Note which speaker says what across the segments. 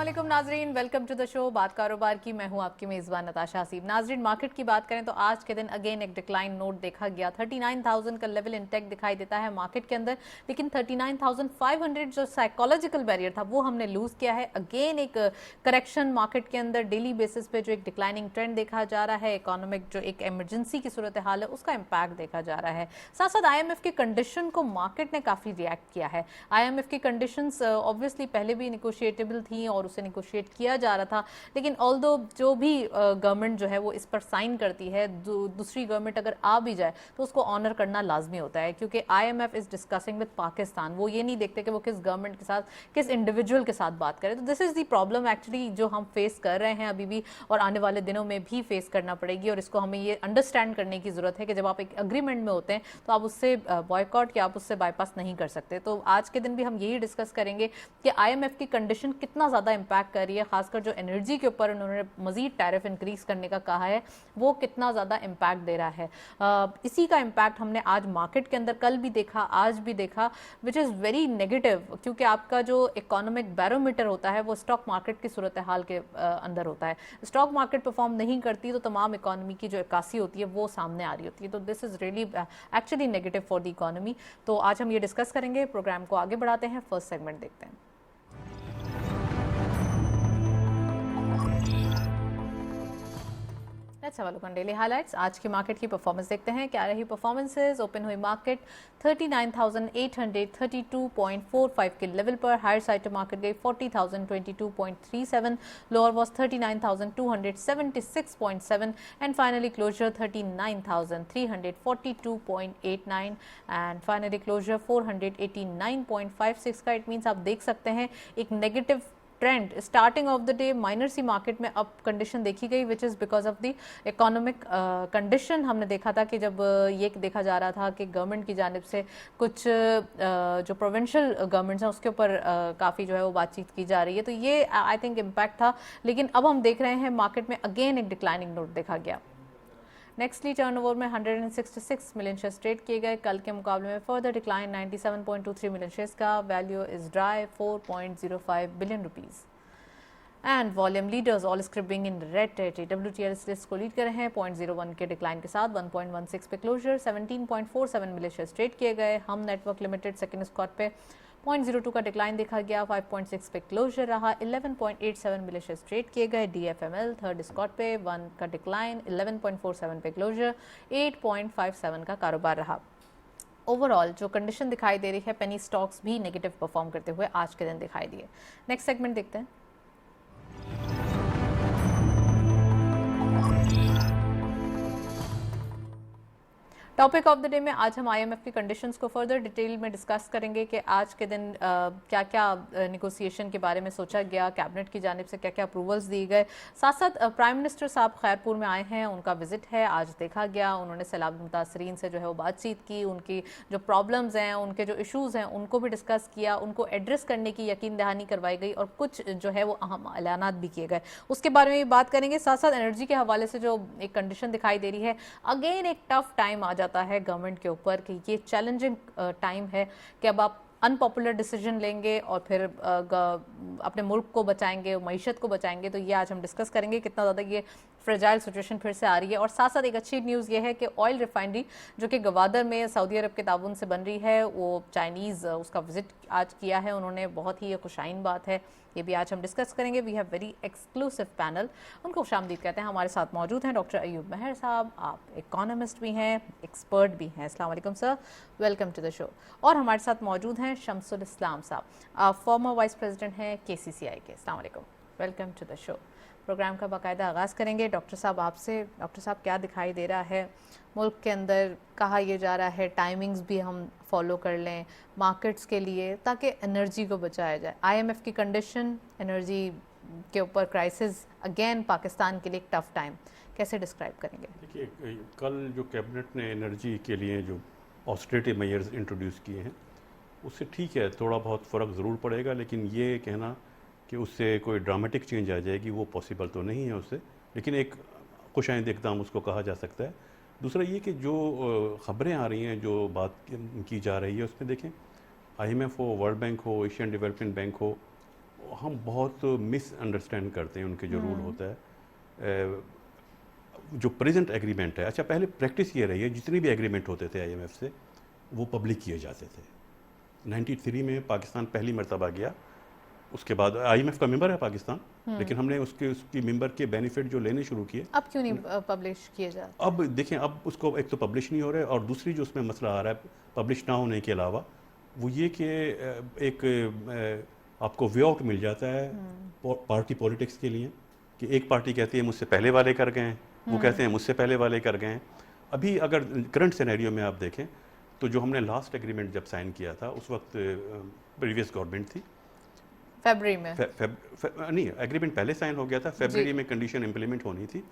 Speaker 1: अस्सलामुअलैकुम नाजरीन, welcome to the show बात कारोबार की। मैं हूं आपकी मेज़बान नताशा हसीब। नाजरीन, मार्केट की बात करें तो आज के दिन अगेन एक डिक्लाइन नोट देखा गया। 39,000 का लेवल इंटेक दिखाई देता है मार्केट के अंदर, लेकिन 39,500 जो साइकोलॉजिकल बैरियर था वो हमने लूज किया है। अगेन एक करेक्शन मार्केट के अंदर डेली बेसिस पे जो एक डिक्लाइनिंग ट्रेंड देखा जा रहा है, इकोनॉमिक जो एक इमरजेंसी की सूरत हाल है उसका इम्पैक्ट देखा जा रहा है। साथ साथ IMF की कंडीशन को मार्केट ने काफ़ी रिएक्ट किया है। IMF की कंडीशंस ऑब्वियसली पहले भी निगोशिएटेबल थी और उसे निगोशिएट किया जा रहा था, लेकिन ऑल्दो जो भी गवर्नमेंट जो है वो इस पर साइन करती है, दूसरी गवर्नमेंट अगर आ भी जाए तो उसको ऑनर करना लाजमी होता है, क्योंकि IMF is discussing with Pakistan. वो ये नहीं देखते कि वो किस गवर्नमेंट के साथ, किस इंडिविजुअल के साथ बात करे। तो this is the problem actually जो हम फेस कर रहे हैं अभी भी, और आने वाले दिनों में भी फेस करना पड़ेगी। और इसको हमें ये अंडरस्टैंड करने की जरूरत है कि जब आप एक अग्रीमेंट में होते हैं तो आप उससे बॉयकॉट या आप उससे बाईपास नहीं कर सकते। तो आज के दिन भी हम यही डिस्कस करेंगे कि IMF की कंडीशन कितना ज़्यादा इम्पैक्ट कर रही है, खासकर जो एनर्जी के ऊपर उन्होंने मजीद टैरिफ इंक्रीज करने का कहा है वो कितना ज़्यादा इम्पैक्ट दे रहा है। इसी का इम्पैक्ट हमने आज मार्केट के अंदर कल भी देखा, आज भी देखा, विच इज़ वेरी नेगेटिव, क्योंकि आपका जो इकोनॉमिक बैरोमीटर होता है वो स्टॉक मार्केट की सूरत हाल के अंदर होता है। स्टॉक मार्केट परफॉर्म नहीं करती तो तमाम इकोनॉमी की जो इक्कासी होती है वो सामने आ रही होती है। तो this is really actually negative for the economy. तो आज हम ये डिस्कस करेंगे। प्रोग्राम को आगे बढ़ाते हैं, फर्स्ट सेगमेंट देखते हैं। Let's have a look on daily highlights. आज की मार्केट की परफॉर्मेंस देखते हैं, क्या रही परफॉर्मेंसेज। ओपन हुई मार्केट 39,832.45 के लेवल पर। हायर साइड टू मार्केट गई 40,022.37, lower was 39,276.7 and finally closure 39,342.89 and finally closure 489.56 का। इट मीन्स आप देख सकते हैं एक negative trend starting of the day minor see market में अप कंडीशन देखी गई, which is because of the economic condition. हमने देखा था कि जब ये देखा जा रहा था कि गवर्नमेंट की जानिब से कुछ जो प्रोविंशियल गवर्नमेंट्स हैं उसके ऊपर काफ़ी जो है वो बातचीत की जा रही है, तो ये आई थिंक इम्पैक्ट था। लेकिन अब हम देख रहे हैं मार्केट में अगेन एक डिक्लाइनिंग नोट देखा गया। नेक्स्टली टर्नओवर में 166 मिलियन शेयर्स ट्रेड किए गए। कल के मुकाबले में फर्दर डिक्लाइन 97.23 मिलियन शेयर्स का। वैल्यू इज ड्राई 4.05 billion rupees. And volume leaders all scripping in red territory. WTL इस लिस्ट को लीड कर रहे हैं 0.01 के डिक्लाइन के साथ। 1.16 पे क्लोजर। 17.47 मिलियन शेयर्स ट्रेड किए गए। हम नेटवर्क लिमिटेड सेकंड स्क्वाड पे 0.02 का डिक्लाइन देखा गया। 5.6 पे क्लोजर रहा। 11.87 मिलियन शेयर्स ट्रेड किए गए। DFML थर्ड स्क्वाड पे 1 का डिक्लाइन। 11.47 पे क्लोजर। 8.57 का कारोबार रहा। ओवरऑल जो कंडीशन दिखाई दे रही है, पेनी स्टॉक्स भी नेगेटिव परफॉर्म करते हुए आज के दिन दिखाई दिए। नेक्स्ट सेगमेंट देखते हैं। टॉपिक ऑफ द डे में आज हम IMF की कंडीशंस को फर्दर डिटेल में डिस्कस करेंगे कि आज के दिन क्या क्या निगोसिएशन के बारे में सोचा गया, कैबिनेट की जानिब से क्या क्या अप्रूवल्स दिए गए। साथ साथ प्राइम मिनिस्टर साहब खैरपुर में आए हैं, उनका विजिट है, आज देखा गया। उन्होंने सैलाब मुतासरीन से जो है वो बातचीत की, उनकी जो प्रॉब्लम्स हैं, उनके जो इशूज़ हैं उनको भी डिस्कस किया, उनको एड्रेस करने की यकीन दहानी करवाई गई और कुछ जो है वो अहम ऐलानात भी किए गए, उसके बारे में भी बात करेंगे। साथ साथ एनर्जी के हवाले से जो एक कंडीशन दिखाई दे रही है, अगेन एक टफ टाइम आ जाता है गवर्नमेंट के ऊपर कि ये चैलेंजिंग टाइम है कि अब आप अनपॉपुलर डिसीजन लेंगे और फिर अपने मुल्क को बचाएंगे, मईशत को बचाएंगे। तो ये आज हम डिस्कस करेंगे कितना ज़्यादा ये फ्रेजाइल सिचुएशन फिर से आ रही है। और साथ साथ एक अच्छी न्यूज़ ये है कि ऑयल रिफाइनरी जो कि गवादर में सऊदी अरब के ताउन से बन रही है, वो चाइनीज़ उसका विजिट आज किया है उन्होंने, बहुत ही खुशाइन बात है। ये भी आज हम डिस्कस करेंगे। We have very exclusive panel, उनको खुशामदीद कहते हैं। हमारे साथ मौजूद हैं डॉक्टर अयूब महर साहब, आप इकोनॉमिस्ट भी हैं, एक्सपर्ट भी हैं। अस्सलाम वालेकुम sir, welcome to the show. और हमारे साथ मौजूद हैं शमसुल इस्लाम साहब, आप फॉर्मर वाइस प्रेसिडेंट हैं KCCI के। अस्सलाम वालेकुम, welcome to the show. Program का बाकायदा आगाज़ करेंगे डॉक्टर साहब आपसे। डॉक्टर साहब, क्या दिखाई दे रहा है मुल्क के अंदर, कहा यह जा रहा है टाइमिंग्स भी हम फॉलो कर लें मार्केट्स के लिए ताकि एनर्जी को बचाया जाए। IMF की कंडीशन, एनर्जी के ऊपर क्राइसिस, अगेन पाकिस्तान के लिए एक टफ टाइम, कैसे डिस्क्राइब करेंगे?
Speaker 2: देखिए, कल जो कैबिनेट ने एनर्जी के लिए जो ऑस्टेरिटी मेजर्स इंट्रोड्यूस किए हैं उससे ठीक है, थोड़ा बहुत फ़र्क ज़रूर पड़ेगा, लेकिन ये कहना कि उससे कोई ड्रामेटिक चेंज आ जाएगी वो पॉसिबल तो नहीं है उससे, लेकिन एक खुशाइंद इक़दाम उसको कहा जा सकता है। दूसरा ये कि जो ख़बरें आ रही हैं, जो बात की जा रही है, उसमें देखें IMF हो, वर्ल्ड बैंक हो, एशियन डेवलपमेंट बैंक हो, हम बहुत मिसअंडरस्टैंड करते हैं उनके जो रूल होता है। जो प्रेजेंट एग्रीमेंट है, अच्छा पहले प्रैक्टिस ये रही है, जितने भी एग्रीमेंट होते थे आईएमएफ से वो पब्लिक किए जाते थे। 93 में पाकिस्तान पहली मरतबा गया, उसके बाद आईएमएफ का मेंबर है पाकिस्तान, लेकिन हमने उसकी मेंबर के बेनिफिट जो लेने शुरू किए।
Speaker 1: अब क्यों नहीं पब्लिश किए जाते?
Speaker 2: अब देखें, अब उसको एक तो पब्लिश नहीं हो रहा है, और दूसरी जो उसमें मसला आ रहा है पब्लिश ना होने के अलावा वो ये कि एक आपको वे आउट मिल जाता है पार्टी पॉलिटिक्स के लिए, कि एक पार्टी कहती है मुझसे पहले वाले कर गए हैं, वो कहते हैं मुझसे पहले वाले कर गए हैं। अभी अगर करंट सिनेरियो में आप देखें तो जो हमने लास्ट एग्रीमेंट जब साइन किया था उस वक्त प्रीवियस गवर्नमेंट थी,
Speaker 1: फरवरी में
Speaker 2: नहीं एग्रीमेंट पहले साइन हो गया था, फरवरी में कंडीशन इंप्लीमेंट होनी थी,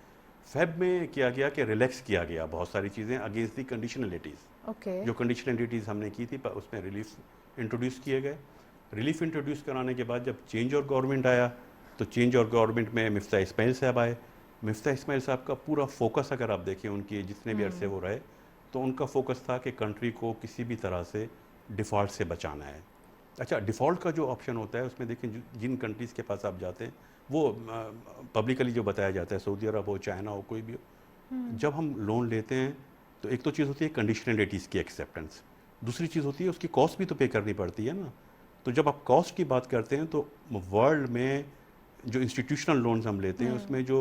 Speaker 2: फेब में किया गया कि रिलैक्स किया गया बहुत सारी चीज़ें अगेंस्ट दी कंडीशनलिटीज़। जो कंडीशनलिटीज़ हमने की थी उसमें रिलीफ इंट्रोड्यूस किए गए। रिलीफ इंट्रोड्यूस कराने के बाद जब चेंज और गवर्नमेंट आया तो चेंज और गवर्नमेंट में मिफ्ता इस्माइल साहब आए। मिफ्ता इस्माइल साहब का पूरा फोकस अगर आप देखें उनकी जितने भी अरसे वो रहे तो उनका फोकस था कि कंट्री को किसी भी तरह से डिफ़ॉल्ट से बचाना है। अच्छा, डिफ़ॉल्ट का जो ऑप्शन होता है उसमें देखें जिन कंट्रीज़ के पास आप जाते हैं वो पब्लिकली जो बताया जाता है, सऊदी अरब हो, चाइना हो, कोई भी हो, जब हम लोन लेते हैं तो एक तो चीज़ होती है कंडीशनलिटीज़ की एक्सेप्टेंस, दूसरी चीज़ होती है उसकी कॉस्ट भी तो पे करनी पड़ती है ना। तो जब आप कॉस्ट की बात करते हैं तो वर्ल्ड में जो इंस्टीट्यूशनल लोन्स हम लेते हैं उसमें जो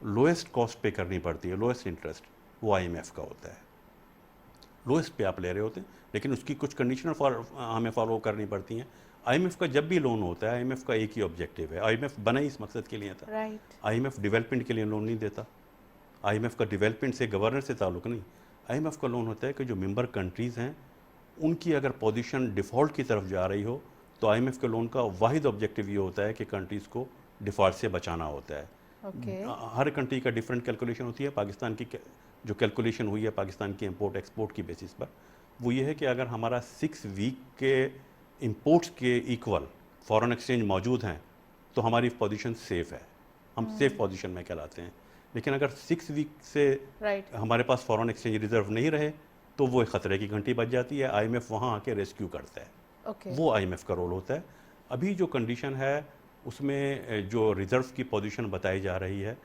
Speaker 2: लोएस्ट कॉस्ट पे करनी पड़ती है, लोएस्ट इंटरेस्ट, वो आईएमएफ का होता है। लोएस्ट पे आप ले रहे होते हैं लेकिन उसकी कुछ कंडीशन हमें फॉलो करनी पड़ती हैं। आईएमएफ का जब भी लोन होता है, आईएमएफ का एक ही ऑब्जेक्टिव है, आईएमएफ बना ही इस मकसद के लिए था। आईएमएफ डेवलपमेंट के लिए लोन नहीं देता, आईएमएफ का डेवलपमेंट से गवर्नेंस से ताल्लुक नहीं। आईएमएफ का लोन होता है कि जो मेंबर कंट्रीज़ हैं उनकी अगर पोजीशन डिफ़ॉल्ट की तरफ जा रही हो तो आईएमएफ के लोन का वाहिद ऑब्जेक्टिव ये होता है कि कंट्रीज़ को डिफ़ॉल्ट से बचाना होता है। हर कंट्री का डिफरेंट कैलकुलेशन होती है। पाकिस्तान की जो कैलकुलेशन हुई है पाकिस्तान की इंपोर्ट एक्सपोर्ट की बेसिस पर, वो ये है कि अगर हमारा 6 वीक के इंपोर्ट्स के इक्वल फॉरेन एक्सचेंज मौजूद हैं तो हमारी पोजीशन सेफ़ है, हम सेफ पोजीशन में कहलाते हैं। लेकिन अगर 6 वीक से हमारे पास फॉरेन एक्सचेंज रिजर्व नहीं रहे तो वो एक ख़तरे की घंटी बज जाती है, आईएमएफ वहाँ आके रेस्क्यू करता है। वो आईएमएफ का रोल होता है। अभी जो कंडीशन है उसमें जो रिज़र्व की पोजीशन बताई जा रही है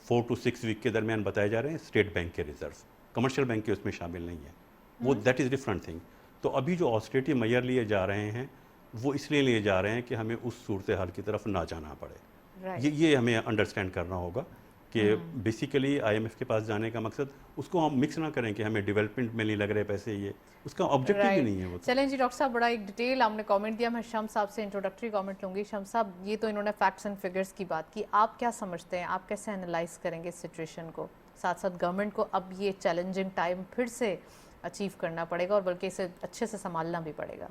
Speaker 2: 4 to 6 वीक के दरमियान बताए जा रहे हैं स्टेट बैंक के रिजर्व, कमर्शियल बैंक के उसमें शामिल नहीं है, वो दैट इज़ डिफरेंट थिंग। तो अभी जो ऑस्टेरिटी मेजर लिए जा रहे हैं वो इसलिए लिए जा रहे हैं कि हमें उस सूरत हाल की तरफ ना जाना पड़े। ये हमें अंडरस्टैंड करना होगा कि बेसिकली आईएमएफ के पास जाने का मकसद, उसको हम मिक्स ना करें कि हमें डेवलपमेंट में नहीं लग रहे पैसे, ये उसका ऑब्जेक्टिव ही नहीं है वो।
Speaker 1: चलें जी डॉक्टर साहब, बड़ा एक डिटेल आपने कमेंट दिया। मैं शम्स साहब से इंट्रोडक्टरी कमेंट लूँगी। शम्स साहब, ये तो इन्होंने फैक्ट्स एंड फिगर्स की बात की, आप क्या समझते हैं, आप कैसे एनालाइज करेंगे इस सिचुएशन को? साथ साथ गवर्नमेंट को अब ये चैलेंजिंग टाइम फिर से अचीव करना पड़ेगा और बल्कि इसे अच्छे से संभालना भी पड़ेगा।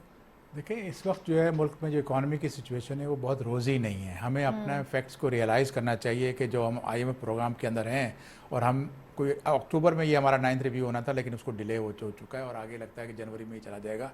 Speaker 3: देखिए, इस वक्त जो है मुल्क में जो इकॉनमी की सिचुएशन है वो बहुत रोज़ी नहीं है। हमें अपना फैक्ट्स को रियलाइज़ करना चाहिए कि जो हम आईएमएफ प्रोग्राम के अंदर हैं, और हम कोई अक्टूबर में ये हमारा 9th रिव्यू होना था लेकिन उसको डिले हो चुका है और आगे लगता है कि जनवरी में ही चला जाएगा।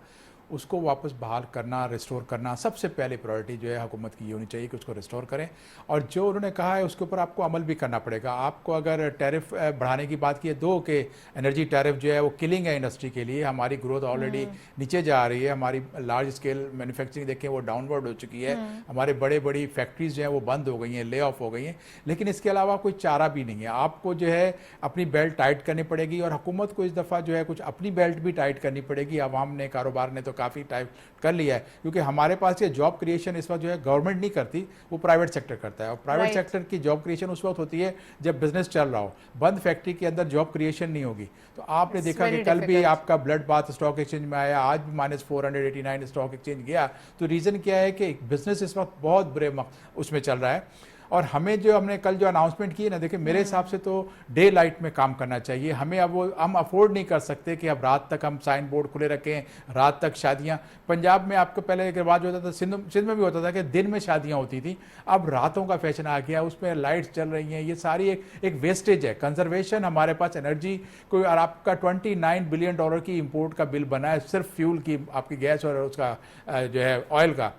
Speaker 3: उसको वापस बहाल करना, रिस्टोर करना सबसे पहले प्रायोरिटी जो है हुकूमत की ये होनी चाहिए कि उसको रिस्टोर करें। और जो उन्होंने कहा है उसके ऊपर आपको अमल भी करना पड़ेगा। आपको अगर टैरिफ बढ़ाने की बात की है, दो के एनर्जी टैरिफ जो है वो किलिंग है इंडस्ट्री के लिए। हमारी ग्रोथ ऑलरेडी नीचे जा रही है, हमारी लार्ज स्केल मैन्युफैक्चरिंग देखें वो डाउनवर्ड हो चुकी है, हमारे बड़ी फैक्ट्रीज जो हैं वो बंद हो गई हैं, ले ऑफ हो गई हैं। लेकिन इसके अलावा कोई चारा भी नहीं है। आपको जो है अपनी बेल्ट टाइट करनी पड़ेगी और हुकूमत को इस दफ़ा जो है कुछ अपनी बेल्ट भी टाइट करनी पड़ेगी। आवाम ने, कारोबार ने तो काफ़ी टाइप कर लिया है, क्योंकि हमारे पास ये जॉब क्रिएशन इस वक्त जो है गवर्नमेंट नहीं करती, वो प्राइवेट सेक्टर करता है। और प्राइवेट सेक्टर की जॉब क्रिएशन उस वक्त होती है जब बिजनेस चल रहा हो। बंद फैक्ट्री के अंदर जॉब क्रिएशन नहीं होगी। तो आपने देखा कि कल भी आपका ब्लड बाथ स्टॉक एक्सचेंज में आया, आज भी -489 स्टॉक एक्सचेंज गया। तो रीज़न क्या है कि बिजनेस इस वक्त बहुत बुरे उसमें चल रहा है। और हमें जो हमने कल जो अनाउंसमेंट की है ना, देखिए मेरे हिसाब से तो डे लाइट में काम करना चाहिए। हमें अब वो हम अफोर्ड नहीं कर सकते कि अब रात तक हम साइन बोर्ड खुले रखें, रात तक शादियां। पंजाब में आपको पहले एक रिवाज होता था, सिंध में भी होता था कि दिन में शादियां होती थी, अब रातों का फैशन आ गया, उसमें लाइट्स चल रही हैं। ये सारी एक वेस्टेज है। कंजर्वेशन हमारे पास एनर्जी कोई, और आपका $29 बिलियन की इम्पोर्ट का बिल बना है सिर्फ फ्यूल की, आपकी गैस और उसका जो है ऑयल का।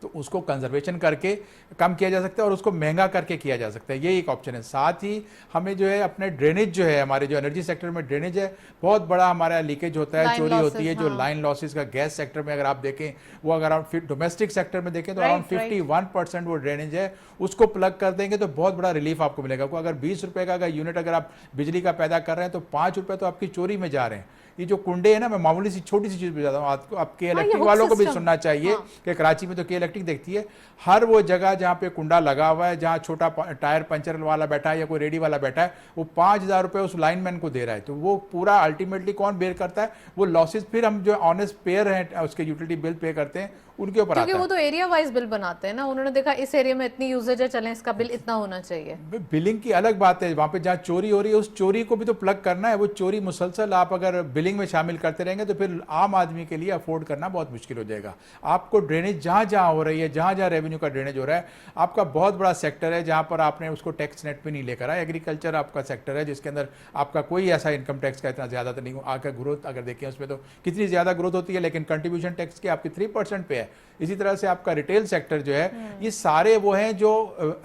Speaker 3: तो उसको कंजर्वेशन करके कम किया जा सकता है और उसको महंगा करके किया जा सकता है, ये एक ऑप्शन है। साथ ही हमें जो है अपने ड्रेनेज जो है, हमारे जो एनर्जी सेक्टर में ड्रेनेज है, बहुत बड़ा हमारा लीकेज होता है,
Speaker 1: Line
Speaker 3: चोरी
Speaker 1: losses,
Speaker 3: होती है, जो
Speaker 1: हाँ।
Speaker 3: लाइन लॉसेस का गैस सेक्टर में अगर आप देखें, वो अगर आप डोमेस्टिक सेक्टर में देखें तो
Speaker 1: Right,
Speaker 3: अराउंड
Speaker 1: right.
Speaker 3: 51% वो ड्रेनेज है, उसको प्लग कर देंगे तो बहुत बड़ा रिलीफ आपको मिलेगा। को अगर 20 रुपए का अगर यूनिट अगर आप बिजली का पैदा कर रहे हैं तो 5 रुपए तो आपकी चोरी में जा रहे हैं। ये जो कुंडे है ना, मैं मामूली सी छोटी सी चीज पे जाता हूँ, आपको आपके
Speaker 1: हाँ, ये
Speaker 3: इलेक्ट्रिक
Speaker 1: hook
Speaker 3: वालों को भी
Speaker 1: system,
Speaker 3: सुनना चाहिए
Speaker 1: हाँ।
Speaker 3: कि कराची में तो के इलेक्ट्रिक देखती है, हर वो जगह जहाँ पे कुंडा लगा हुआ है, जहाँ छोटा टायर पंचर वाला बैठा है या कोई रेडी वाला बैठा है, वो 5,000 रुपए उस लाइनमैन को दे रहा है। तो वो पूरा अल्टीमेटली कौन बेयर करता है? वो लॉसेज फिर हम जो ऑनेस्ट पेयर हैं उसके यूटिलिटी बिल पे करते हैं उनके ऊपर
Speaker 1: क्योंकि
Speaker 3: आता
Speaker 1: वो
Speaker 3: है।
Speaker 1: तो एरिया वाइज बिल बनाते हैं ना, उन्होंने देखा इस एरिया में इतनी यूजेज है, चलें इसका बिल इतना होना चाहिए।
Speaker 3: बिलिंग की अलग बात है, वहाँ पे जहाँ चोरी हो रही है उस चोरी को भी तो प्लग करना है। वो चोरी मुसलसल आप अगर बिलिंग में शामिल करते रहेंगे तो फिर आम आदमी के लिए अफोर्ड करना बहुत मुश्किल हो जाएगा। आपको ड्रेनेज जहाँ जहाँ हो रही है, जहाँ जहाँ रेवेन्यू का ड्रेनेज हो रहा है, आपका बहुत बड़ा सेक्टर है जहाँ पर आपने उसको टैक्स नेट पे नहीं लेकर आया। एग्रीकल्चर आपका सेक्टर है जिसके अंदर आपका कोई ऐसा इनकम टैक्स का इतना ज़्यादा तो नहीं, आपका ग्रोथ अगर देखें उसमें तो कितनी ज़्यादा ग्रोथ होती है, लेकिन कंट्रीब्यूशन टैक्स की आपकी 3% पे है। इसी तरह से आपका रिटेल सेक्टर जो है, ये सारे वो हैं जो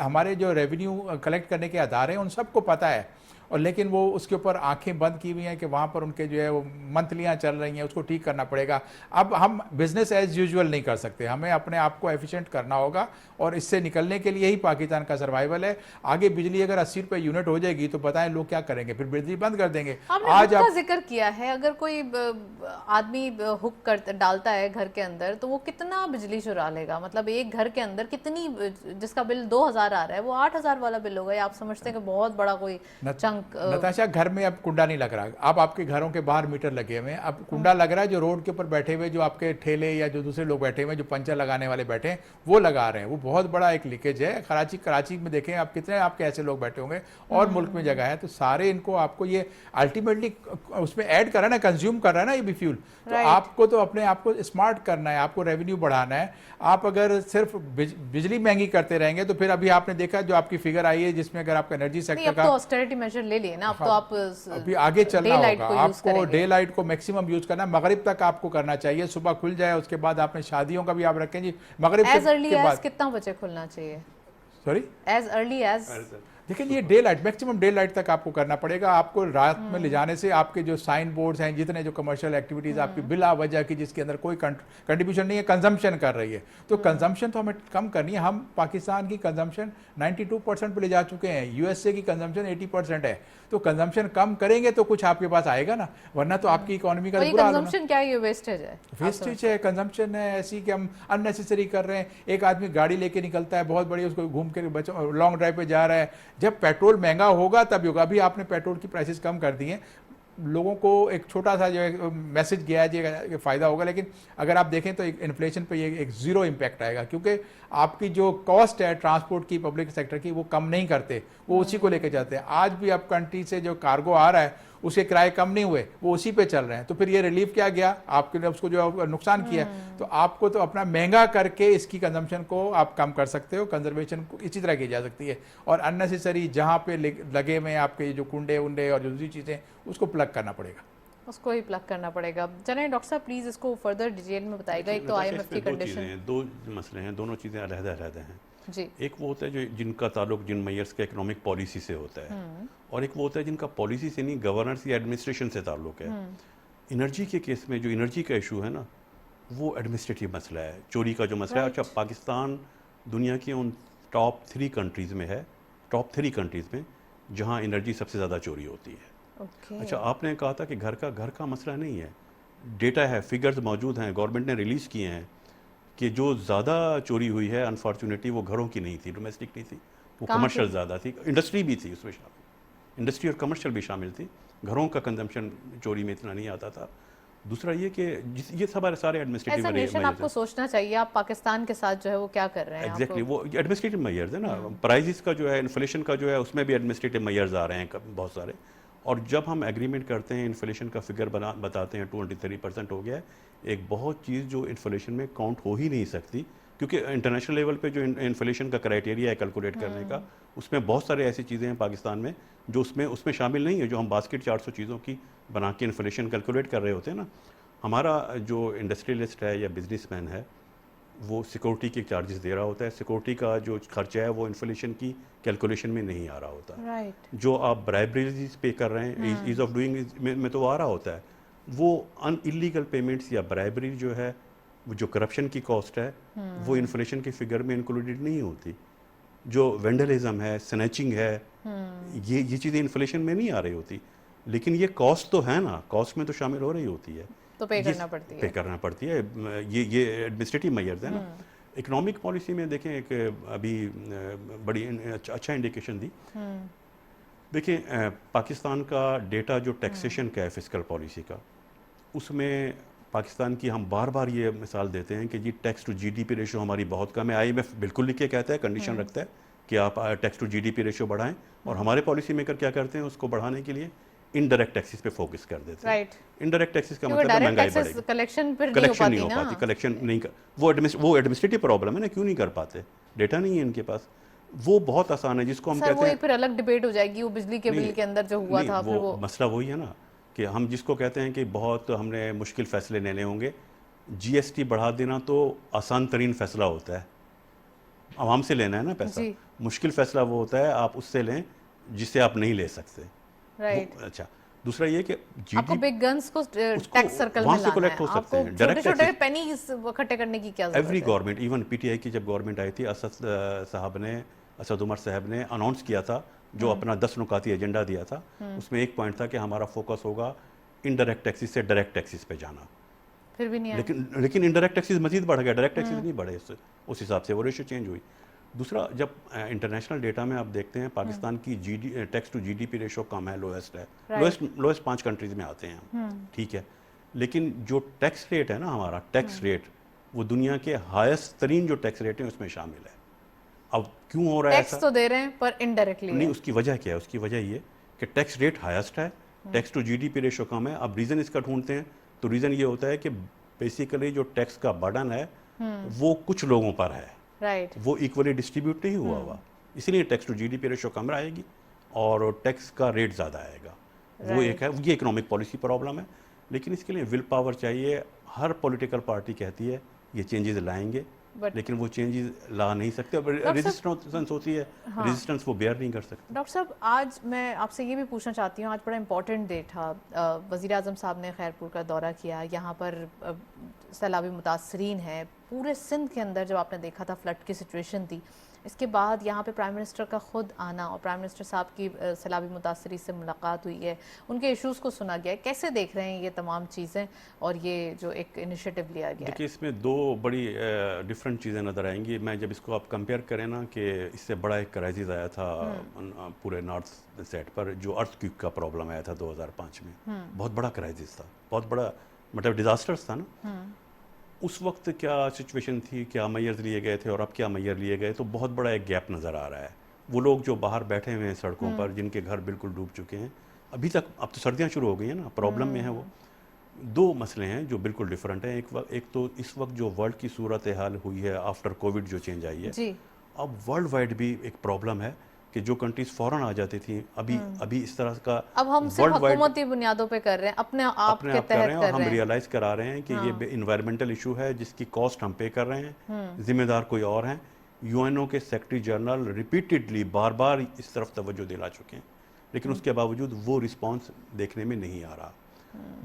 Speaker 3: हमारे जो रेवेन्यू कलेक्ट करने के आधार हैं, उन सबको पता है, और लेकिन वो उसके ऊपर आंखें बंद की हुई हैं कि वहाँ पर उनके जो है वो मंथलियाँ चल रही हैं, उसको ठीक करना पड़ेगा। अब हम बिजनेस एज यूजुअल नहीं कर सकते, हमें अपने आप को एफिशिएंट करना होगा, और इससे निकलने के लिए ही पाकिस्तान का सर्वाइवल है। आगे बिजली अगर 80 रुपये यूनिट हो जाएगी तो बताएं लोग क्या करेंगे, फिर बिजली बंद कर देंगे।
Speaker 1: आपने
Speaker 3: आज
Speaker 1: हुक
Speaker 3: आप
Speaker 1: का जिक्र किया है, अगर कोई आदमी हुक कर डालता है घर के अंदर तो वो कितना बिजली चुरा लेगा? मतलब एक घर के अंदर कितनी, जिसका बिल 2,000 आ रहा है वो 8,000 वाला बिल होगा, या आप समझते हैं कि बहुत बड़ा कोई चंक?
Speaker 3: नताशा, घर में अब कुंडा नहीं लग रहा, अब आपके घरों के बाहर मीटर लगे हुए हैं, अब कुंडा लग रहा है जो रोड के ऊपर बैठे हुए, जो आपके ठेले या जो दूसरे लोग बैठे हुए, जो पंचर लगाने वाले बैठे हैं, वो लगा रहे हैं। वो बहुत बड़ा एक लीकेज है। कराची में देखें आप, कितने आपके ऐसे लोग बैठे होंगे, और मुल्क में जगह है, तो सारे इनको आपको ये अल्टीमेटली उसमें ऐड कर रहा है ना, कंज्यूम कर रहा है ना ये भी फ्यूल। तो आपको तो अपने आप को स्मार्ट करना है, आपको रेवेन्यू बढ़ाना है। आप अगर सिर्फ बिजली महंगी करते रहेंगे तो फिर अभी आपने देखा जो आपकी फिगर आई है जिसमें अगर आपका एनर्जी सेक्टर का,
Speaker 1: तो ऑस्टेरिटी मेजर ले लिए ना, अब तो आप
Speaker 3: अभी आगे चलना होगा, आपको डे लाइट को मैक्सिमम यूज करना, मगरिब तक आपको करना चाहिए, सुबह खुल जाए, उसके बाद आपने शादियों का भी आप रखें जी, मगरिब
Speaker 1: एज अर्ली
Speaker 3: के
Speaker 1: एज
Speaker 3: बाद।
Speaker 1: कितना बजे खुलना चाहिए?
Speaker 3: सॉरी,
Speaker 1: एज अर्ली एज,
Speaker 3: देखिए ये day light, maximum day light तक आपको करना पड़ेगा। आपको रात में ले जाने से आपके जो साइन बोर्ड्स हैं, जितने जो कमर्शियल एक्टिविटीज आपकी बिला वजह की, जिसके अंदर कोई कंट्रीब्यूशन नहीं है, कंजम्पशन कर रही है, तो कंजम्पशन तो हमें कम करनी है। हम पाकिस्तान की कंजम्पशन 92% पे ले जा चुके हैं, यूएसए की कंजम्पशन 80% है, तो कंजम्पशन कम करेंगे तो कुछ आपके पास आएगा ना, वरना तो आपकी इकोनॉमी का बुरा हाल होना।
Speaker 1: कंजम्पशन क्या है? ये वेस्टेज है,
Speaker 3: वेस्टेज है, कंजम्पशन है ऐसी कि हम अननेसेसरी कर रहे हैं। एक आदमी गाड़ी लेके निकलता है बहुत बड़ी, उसको घूम के लॉन्ग ड्राइव पे जा रहा है, जब पेट्रोल महंगा होगा तब होगा। अभी आपने पेट्रोल की प्राइसेस कम कर दी हैं, लोगों को एक छोटा सा जो है मैसेज गया है कि फ़ायदा होगा, लेकिन अगर आप देखें तो इन्फ्लेशन पे ये एक ज़ीरो इम्पैक्ट आएगा, क्योंकि आपकी जो कॉस्ट है ट्रांसपोर्ट की, पब्लिक सेक्टर की, वो कम नहीं करते, वो उसी को लेके जाते हैं। आज भी अब कंट्री से जो कार्गो आ रहा है उसके किराए कम नहीं हुए, वो उसी पे चल रहे हैं, तो फिर ये रिलीफ क्या गया आपके लिए, उसको जो नुकसान किया। तो आपको तो अपना महंगा करके इसकी कंजम्पशन को आप कम कर सकते हो, कंजर्वेशन को इसी तरह की जा सकती है, और अननेसेसरी जहाँ पे लगे हुए आपके जो कुंडे उंडे और जो दूसरी चीज़ें, उसको प्लग करना पड़ेगा,
Speaker 1: उसको ही प्लग करना पड़ेगा। चलिए डॉक्टर साहब प्लीज इसको फर्दर डिटेल में बताइएगा। एक तो आईएमएफ की कंडीशन,
Speaker 2: दो मसले हैं, दोनों चीज़ें अलग-अलग हैं
Speaker 1: जी।
Speaker 2: एक वो होता है जो जिनका ताल्लुक जिन मेयर्स के इकोनॉमिक पॉलिसी से होता है, और एक वो होता है जिनका पॉलिसी से नहीं, गवर्नेंस या एडमिनिस्ट्रेशन से ताल्लुक है। एनर्जी के केस में जो एनर्जी का इशू है ना, वो एडमिनिस्ट्रेटिव मसला है, चोरी का जो मसला है। अच्छा, पाकिस्तान दुनिया की उन टॉप 3 कंट्रीज़ में है, टॉप 3 कंट्रीज़ में जहाँ एनर्जी सबसे ज़्यादा चोरी होती है। अच्छा, आपने कहा था कि घर का मसला नहीं है, डेटा है, फिगर्स मौजूद हैं, गवर्नमेंट ने रिलीज़ किए हैं कि जो ज़्यादा चोरी हुई है अनफॉर्चुनेटली वो घरों की नहीं थी, डोमेस्टिक नहीं थी, वो कमर्शियल ज़्यादा थी, इंडस्ट्री भी थी उसमें शामिल, इंडस्ट्री और कमर्शियल भी शामिल थी। घरों का कंजम्पशन चोरी में इतना नहीं आता था। दूसरा ये कि ये सारे एडमिनिस्ट्रेटिव
Speaker 1: नेशन आपको सोचना चाहिए, आप पाकिस्तान के साथ जो है वो क्या कर रहे हैं।
Speaker 2: एग्जैक्टली, वो एडमिनिस्ट्रेटिव मेयर्स है ना, प्राइजेस का जो है, इन्फ्लेशन का जो है, उसमें भी एडमिनिस्ट्रेटिव मेयर्स आ रहे हैं बहुत सारे। और जब हम एग्रीमेंट करते हैं, इन्फ्लेशन का फिगर बताते हैं 23% हो गया है, एक बहुत चीज़ जो इन्फ्लेशन में काउंट हो ही नहीं सकती, क्योंकि इंटरनेशनल लेवल पे जो इन्फ्लेशन का क्राइटेरिया है कैलकुलेट करने का, उसमें बहुत सारे ऐसी चीज़ें हैं पाकिस्तान में जो उसमें शामिल नहीं है, जो हम बास्केट 400 चीज़ों की बना के इन्फ्लेशन कैलकुलेट कर रहे होते हैं ना। हमारा जो इंडस्ट्रियलिस्ट है या बिजनेसमैन है, वो सिक्योरिटी के चार्जेस दे रहा होता है। सिक्योरिटी का जो खर्चा है वो इन्फ्लेशन की कैलकुलेशन में नहीं आ रहा होता।
Speaker 1: राइट।
Speaker 2: जो आप ब्राइबरीज पे कर रहे हैं ईज ऑफ डूइंग में तो आ रहा होता है। वो इलीगल पेमेंट्स या ब्राइबरी जो है, वो जो करप्शन की कॉस्ट है, वो इन्फ्लेशन के फिगर में इंक्लूडेड नहीं होती। जो वेंडलिज्म है, स्नैचिंग है, ये चीज़ें इन्फ्लेशन में नहीं आ रही होती, लेकिन ये कॉस्ट तो है ना, कॉस्ट में तो शामिल हो रही होती है,
Speaker 1: तो पे करना पड़ती है।
Speaker 2: पे करना पड़ती है। ये एडमिनिस्ट्रेटिव मेजर्स है ना। इकोनॉमिक पॉलिसी में देखें, एक अभी बड़ी अच्छा इंडिकेशन दी। देखिए पाकिस्तान का डेटा जो टैक्सेशन का है फिस्कल पॉलिसी का, उसमें पाकिस्तान की हम बार बार ये मिसाल देते हैं कि जी टैक्स टू जीडीपी रेशो हमारी बहुत कम है। आईएमएफ बिल्कुल लिख के कहता है, कंडीशन रखता है कि आप टैक्स टू जीडीपी रेशो बढ़ाएं, और हमारे पॉलिसी मेकर क्या करते हैं, उसको बढ़ाने के लिए इनडायरेक्ट टैक्सेस पे फोकस कर देते हैं। इनडायरेक्ट टैक्सेस का मतलब है महंगाई बढ़ेगी,
Speaker 1: कलेक्शन
Speaker 2: नहीं हो पाती, कलेक्शन नहीं कर, वो एडमिनिस्ट्रेटिव प्रॉब्लम है ना, क्यों नहीं कर पाते, डेटा नहीं है इनके पास। वो बहुत आसान है, जिसको हम कहते हैं,
Speaker 1: फिर अलग डिबेट हो जाएगी वो बिजली के बिल के अंदर जो हुआ था। फिर वो
Speaker 2: मसला वही है ना कि हम जिसको कहते हैं कि बहुत हमने मुश्किल फैसले लेने होंगे, जीएसटी बढ़ा देना तो आसान तरीन फैसला होता है, आवाम से लेना है ना पैसा। मुश्किल फैसला वो होता है आप उससे लें जिससे आप नहीं ले सकते।
Speaker 1: राइट।
Speaker 2: अच्छा, दूसरा ये कि
Speaker 1: आपको बिग गन्स को टैक्स सर्कल में लाना है, आपको छोटे-छोटे पेनीज इकट्ठे करने की क्या जरूरत है।
Speaker 2: एवरी गवर्नमेंट, इवन पीटीआई की जब गवर्नमेंट आई थी, असद उमर साहब ने अनाउंस किया था, जो अपना 10 नुकाती एजेंडा दिया था, उसमें एक पॉइंट था कि हमारा फोकस होगा इनडायरेक्ट टैक्सेस से डायरेक्ट टैक्सेस पे जाना।
Speaker 1: फिर भी नहीं आया।
Speaker 2: लेकिन इनडायरेक्ट टैक्सेस मजीद बढ़ गया, डायरेक्ट टैक्सेस नहीं बढ़े। उस हिसाब से वो रेशियो चेंज हुई। दूसरा, जब इंटरनेशनल डेटा में आप देखते हैं पाकिस्तान की टैक्स टू जीडीपी रेशो कम है, लोएस्ट है, लोएस्ट 5 कंट्रीज में आते हैं हम, ठीक है। लेकिन जो टैक्स रेट है ना हमारा, टैक्स रेट वो दुनिया के हाईएस्ट तरीन जो टैक्स रेट है उसमें शामिल है। अब क्यों हो रहा है
Speaker 1: टैक्स तो दे रहे हैं पर इनडायरेक्टली
Speaker 2: नहीं, उसकी वजह क्या है? उसकी वजह ये कि टैक्स रेट हाईएस्ट है, टैक्स टू जीडीपी रेशो कम है। अब रीज़न इसका ढूंढते हैं तो रीज़न ये होता है कि बेसिकली जो टैक्स का बर्डन है वो कुछ लोगों पर है,
Speaker 1: राइट,
Speaker 2: वो इक्वली डिस्ट्रीब्यूट नहीं हुआ हुआ, इसलिए टैक्स टू जीडीपी रेशो कम आएगी और टैक्स का रेट ज़्यादा आएगा। वो एक है, ये इकोनॉमिक पॉलिसी प्रॉब्लम है। लेकिन इसके लिए विल पावर चाहिए। हर पॉलिटिकल पार्टी कहती है ये चेंजेस लाएंगे, लेकिन वो चेंजेस ला नहीं सकते, रेजिस्टेंस होती है, रेजिस्टेंस वो बेयर नहीं कर सकते।
Speaker 1: डॉक्टर साहब, आज मैं आपसे ये भी पूछना चाहती हूँ, आज बड़ा इंपॉर्टेंट डे था। वज़ीर आज़म साहब ने खैरपुर का दौरा किया, यहाँ पर सैलाबी मुतासरीन हैं पूरे सिंध के अंदर। जब आपने देखा था फ्लड की सिचुएशन थी, इसके बाद यहाँ पे प्राइम मिनिस्टर का खुद आना और प्राइम मिनिस्टर साहब की सैलाबी मुतासरी से मुलाकात हुई है, उनके इश्यूज़ को सुना गया है। कैसे देख रहे हैं ये तमाम चीज़ें और ये जो एक इनिशिएटिव लिया गया है?
Speaker 2: देखिए, इसमें दो बड़ी डिफरेंट चीज़ें नज़र आएंगी। मैं जब इसको आप कंपेयर करें ना कि इससे बड़ा एक क्राइसिस आया था पूरे नॉर्थ सेट पर, जो अर्थक्वेक का प्रॉब्लम आया था 2005 में, बहुत बड़ा क्राइसिस था, बहुत बड़ा मतलब डिजास्टर्स था ना। उस वक्त क्या सिचुएशन थी, क्या मेजर्स लिए गए थे और अब क्या मेजर लिए गए, तो बहुत बड़ा एक गैप नज़र आ रहा है। वो लोग जो बाहर बैठे हुए हैं सड़कों पर, जिनके घर बिल्कुल डूब चुके हैं अभी तक, अब तो सर्दियां शुरू हो गई हैं ना, प्रॉब्लम में है वो। दो मसले हैं जो बिल्कुल डिफरेंट हैं। एक तो इस वक्त जो वर्ल्ड की सूरत हाल हुई है आफ्टर कोविड, जो चेंज आई है
Speaker 1: जी।
Speaker 2: अब वर्ल्ड वाइड भी एक प्रॉब्लम है कि जो कंट्रीज फौरन आ जाती थी, अभी इस तरह का
Speaker 1: अब हम सिर्फ हुकूमती बुनियादों पे कर रहे हैं, अपने आप के तहत कर रहे हैं।
Speaker 2: हम रियलाइज करा रहे हैं कि ये इन्वायरमेंटल इशू है जिसकी कॉस्ट हम पे कर रहे हैं, जिम्मेदार कोई और हैं। यूएनओ के सेक्रेटरी जनरल रिपीटेडली बार बार इस तरफ तवज्जो दिला चुके हैं, लेकिन उसके बावजूद वो रिस्पॉन्स देखने में नहीं आ रहा।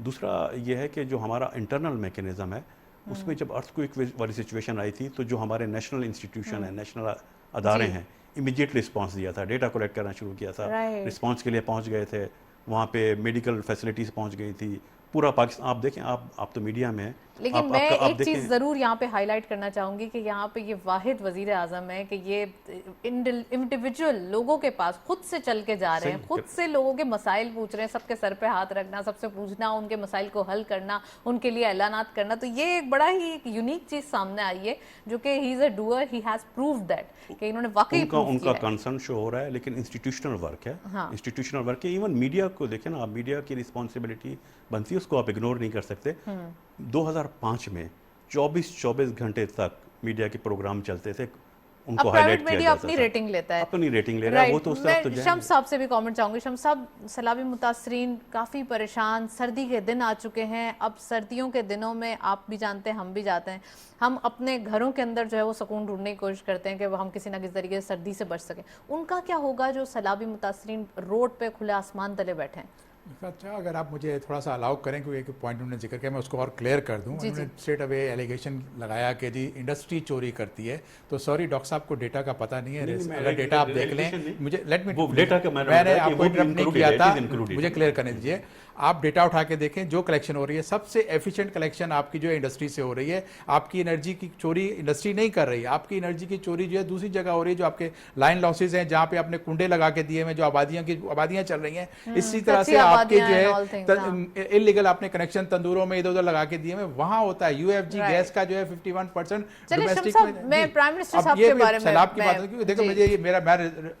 Speaker 2: दूसरा ये है कि जो हमारा इंटरनल मैकेनिज्म है, उसमें जब अर्थक्वेक वाली सिचुएशन आई थी तो जो हमारे नेशनल इंस्टीट्यूशन है, नेशनल अदारे हैं, इमीडिएट रिस्पांस दिया था, डेटा कलेक्ट करना शुरू किया था, रिस्पांस के लिए पहुंच गए थे, वहाँ पे मेडिकल फैसिलिटीज़ पहुंच गई थी। पूरा पाकिस्तान आप देखें, आप तो मीडिया में हैं,
Speaker 1: लेकिन मैं एक चीज़ ज़रूर यहाँ पे हाईलाइट करना चाहूँगी कि यहाँ पे ये वाहिद वज़ीर आज़म है कि ये इंडिविजुअल लोगों के पास खुद से चल के जा रहे हैं, खुद से लोगों के मसाइल पूछ रहे हैं, सबके सर पे हाथ रखना, सबसे पूछना, उनके मसाइल को हल करना, उनके लिए ऐलानात करना। तो ये एक बड़ा ही एक यूनिक चीज़ सामने आई है, जो कि he is a doer, he has proved that कि इन्होंने वाकई
Speaker 2: उनका कंसर्न शो हो रहा है। लेकिन इंस्टीट्यूशनल वर्क है, इंस्टीट्यूशनल वर्क है। इवन मीडिया को देखें ना, मीडिया की रिस्पॉन्सिबिलिटी बनती है, उसको आप इग्नोर नहीं कर सकते। 2005 में 24 घंटे तक मीडिया के प्रोग्राम चलते थे, उनको
Speaker 1: अब प्राइवेट
Speaker 2: हाईलाइट किया
Speaker 1: मीडिया
Speaker 2: जाता
Speaker 1: अपनी
Speaker 2: था।
Speaker 1: रेटिंग लेता है।
Speaker 2: अपनी रेटिंग ले रहा है, वो तो उस तरफ तो
Speaker 1: मैं
Speaker 2: जाएंगे।
Speaker 1: शम्स साहब से भी कमेंट चाहूंगी। शम्स साहब, सैलाबी मुतासरीन काफ़ी परेशान, सर्दी के दिन आ चुके हैं। अब सर्दियों के दिनों में आप भी जानते हैं, हम भी जाते हैं, हम अपने घरों के अंदर जो है वो सुकून ढूंढने की कोशिश करते हैं कि वो हम किसी ना किसी तरीके से सर्दी से बच सकें। उनका क्या होगा जो सैलाबी मुतासरीन रोड पे खुले आसमान तले बैठे हैं?
Speaker 3: अच्छा, अगर आप मुझे थोड़ा सा अलाउ करें, क्योंकि एक पॉइंट उन्होंने जिक्र किया, मैं उसको और क्लियर कर दूं। उन्होंने स्ट्रेट अवे एलिगेशन लगाया कि जी इंडस्ट्री चोरी करती है। तो सॉरी डॉक्टर साहब को डेटा का पता नहीं है। अगर डेटा आप देख लें, मुझे लेट मी, मैंने आपको इंटरप्ट नहीं किया था, मुझे क्लियर करने दीजिए। आप डेटा उठा के देखें, जो कलेक्शन हो रही है, सबसे एफिशिएंट कलेक्शन आपकी जो है इंडस्ट्री से हो रही है। आपकी एनर्जी की चोरी इंडस्ट्री नहीं कर रही है, आपकी एनर्जी की चोरी जो है दूसरी जगह हो रही है, जो आपके लाइन लॉसेज हैं, जहाँ पे आपने कुंडे लगा के दिए हैं, जो आबादियां चल रही हैं। इसी तरह से आपके जो है इलीगल आपने कनेक्शन तंदूरों में इधर उधर लगा के दिए हैं, वहां होता है। यूएफजी गैस का जो है 51% डोमेस्टिक में।
Speaker 1: मैं प्राइम मिनिस्टर साहब के बारे में
Speaker 3: सैलाब की बात है, क्योंकि देखो मुझे ये मैं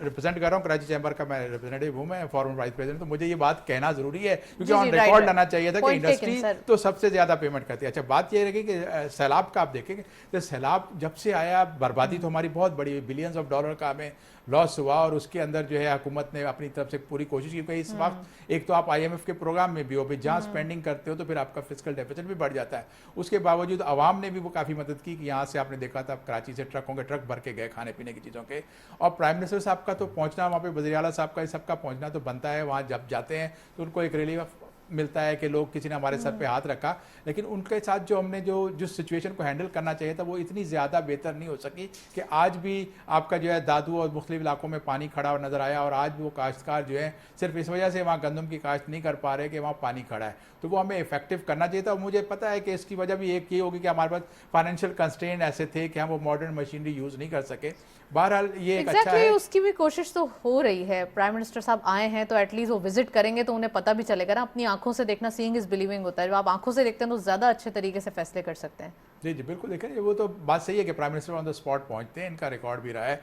Speaker 3: रिप्रेजेंट कर रहा हूँ कराची चैम्बर का, मैं रिप्रेजेंटेटिव हूँ, मैं फॉर्मर वाइस प्रेसिडेंट, तो मुझे ये बात कहना जरूरी है, क्योंकि ऑन रिकॉर्ड लाना चाहिए था कि इंडस्ट्री तो सबसे ज्यादा पेमेंट करती है। अच्छा, बात ये रही कि सैलाब का आप देखेंगे तो सैलाब जब से आया, बर्बादी तो हमारी बहुत बड़ी हुई, बिलियंस ऑफ डॉलर का हमें लॉस हुआ, और उसके अंदर जो है हुकूमत ने अपनी तरफ से पूरी कोशिश की। इस वक्त एक तो आप IMF के प्रोग्राम में भी हो, जहाँ स्पेंडिंग करते हो तो फिर आपका फिस्कल डेफिसिट भी बढ़ जाता है। उसके बावजूद अवाम ने भी वो काफ़ी मदद की कि यहाँ से आपने देखा था कराची से ट्रकों के ट्रक भर के गए खाने पीने की चीज़ों के। और प्राइम मिनिस्टर साहब का तो पहुँचना, वहाँ पे वज़ीर आला साहब का, सबका पहुँचना तो बनता है। वहाँ जब जाते हैं तो उनको एक रिलीफ मिलता है कि लोग, किसी ने हमारे सर पे हाथ रखा। लेकिन उनके साथ जो हमने जो सिचुएशन को हैंडल करना चाहिए था, वो इतनी ज़्यादा बेहतर नहीं हो सकी कि आज भी आपका जो है दादू और मुख्तलिफ इलाकों में पानी खड़ा और नज़र आया, और आज भी वो काश्तकार जो है सिर्फ इस वजह से वहाँ गंदम की काश्त नहीं कर पा रहे कि वहाँ पानी खड़ा है। तो वो हमें इफेक्टिव करना चाहिए था। और मुझे पता है कि इसकी वजह भी एक ये होगी कि हमारे पास फाइनेंशियल कंस्ट्रेंट ऐसे थे कि हम वो मॉडर्न मशीनरी यूज़ नहीं कर सके। बहरहाल ये एक अच्छा है,
Speaker 1: उसकी भी कोशिश तो हो रही है। प्राइम मिनिस्टर साहब आए हैं तो एटलीस्ट वो विजिट करेंगे तो उन्हें पता भी चलेगा ना। अपनी आंखों से देखना, सीइंग इज बिलीविंग होता है। जब आप आंखों से देखते हैं तो ज्यादा अच्छे तरीके से फैसले कर सकते हैं।
Speaker 3: जी जी बिल्कुल, देखें वो तो बात सही है कि prime minister on the spot पहुंचते हैं, इनका रिकॉर्ड भी रहा है,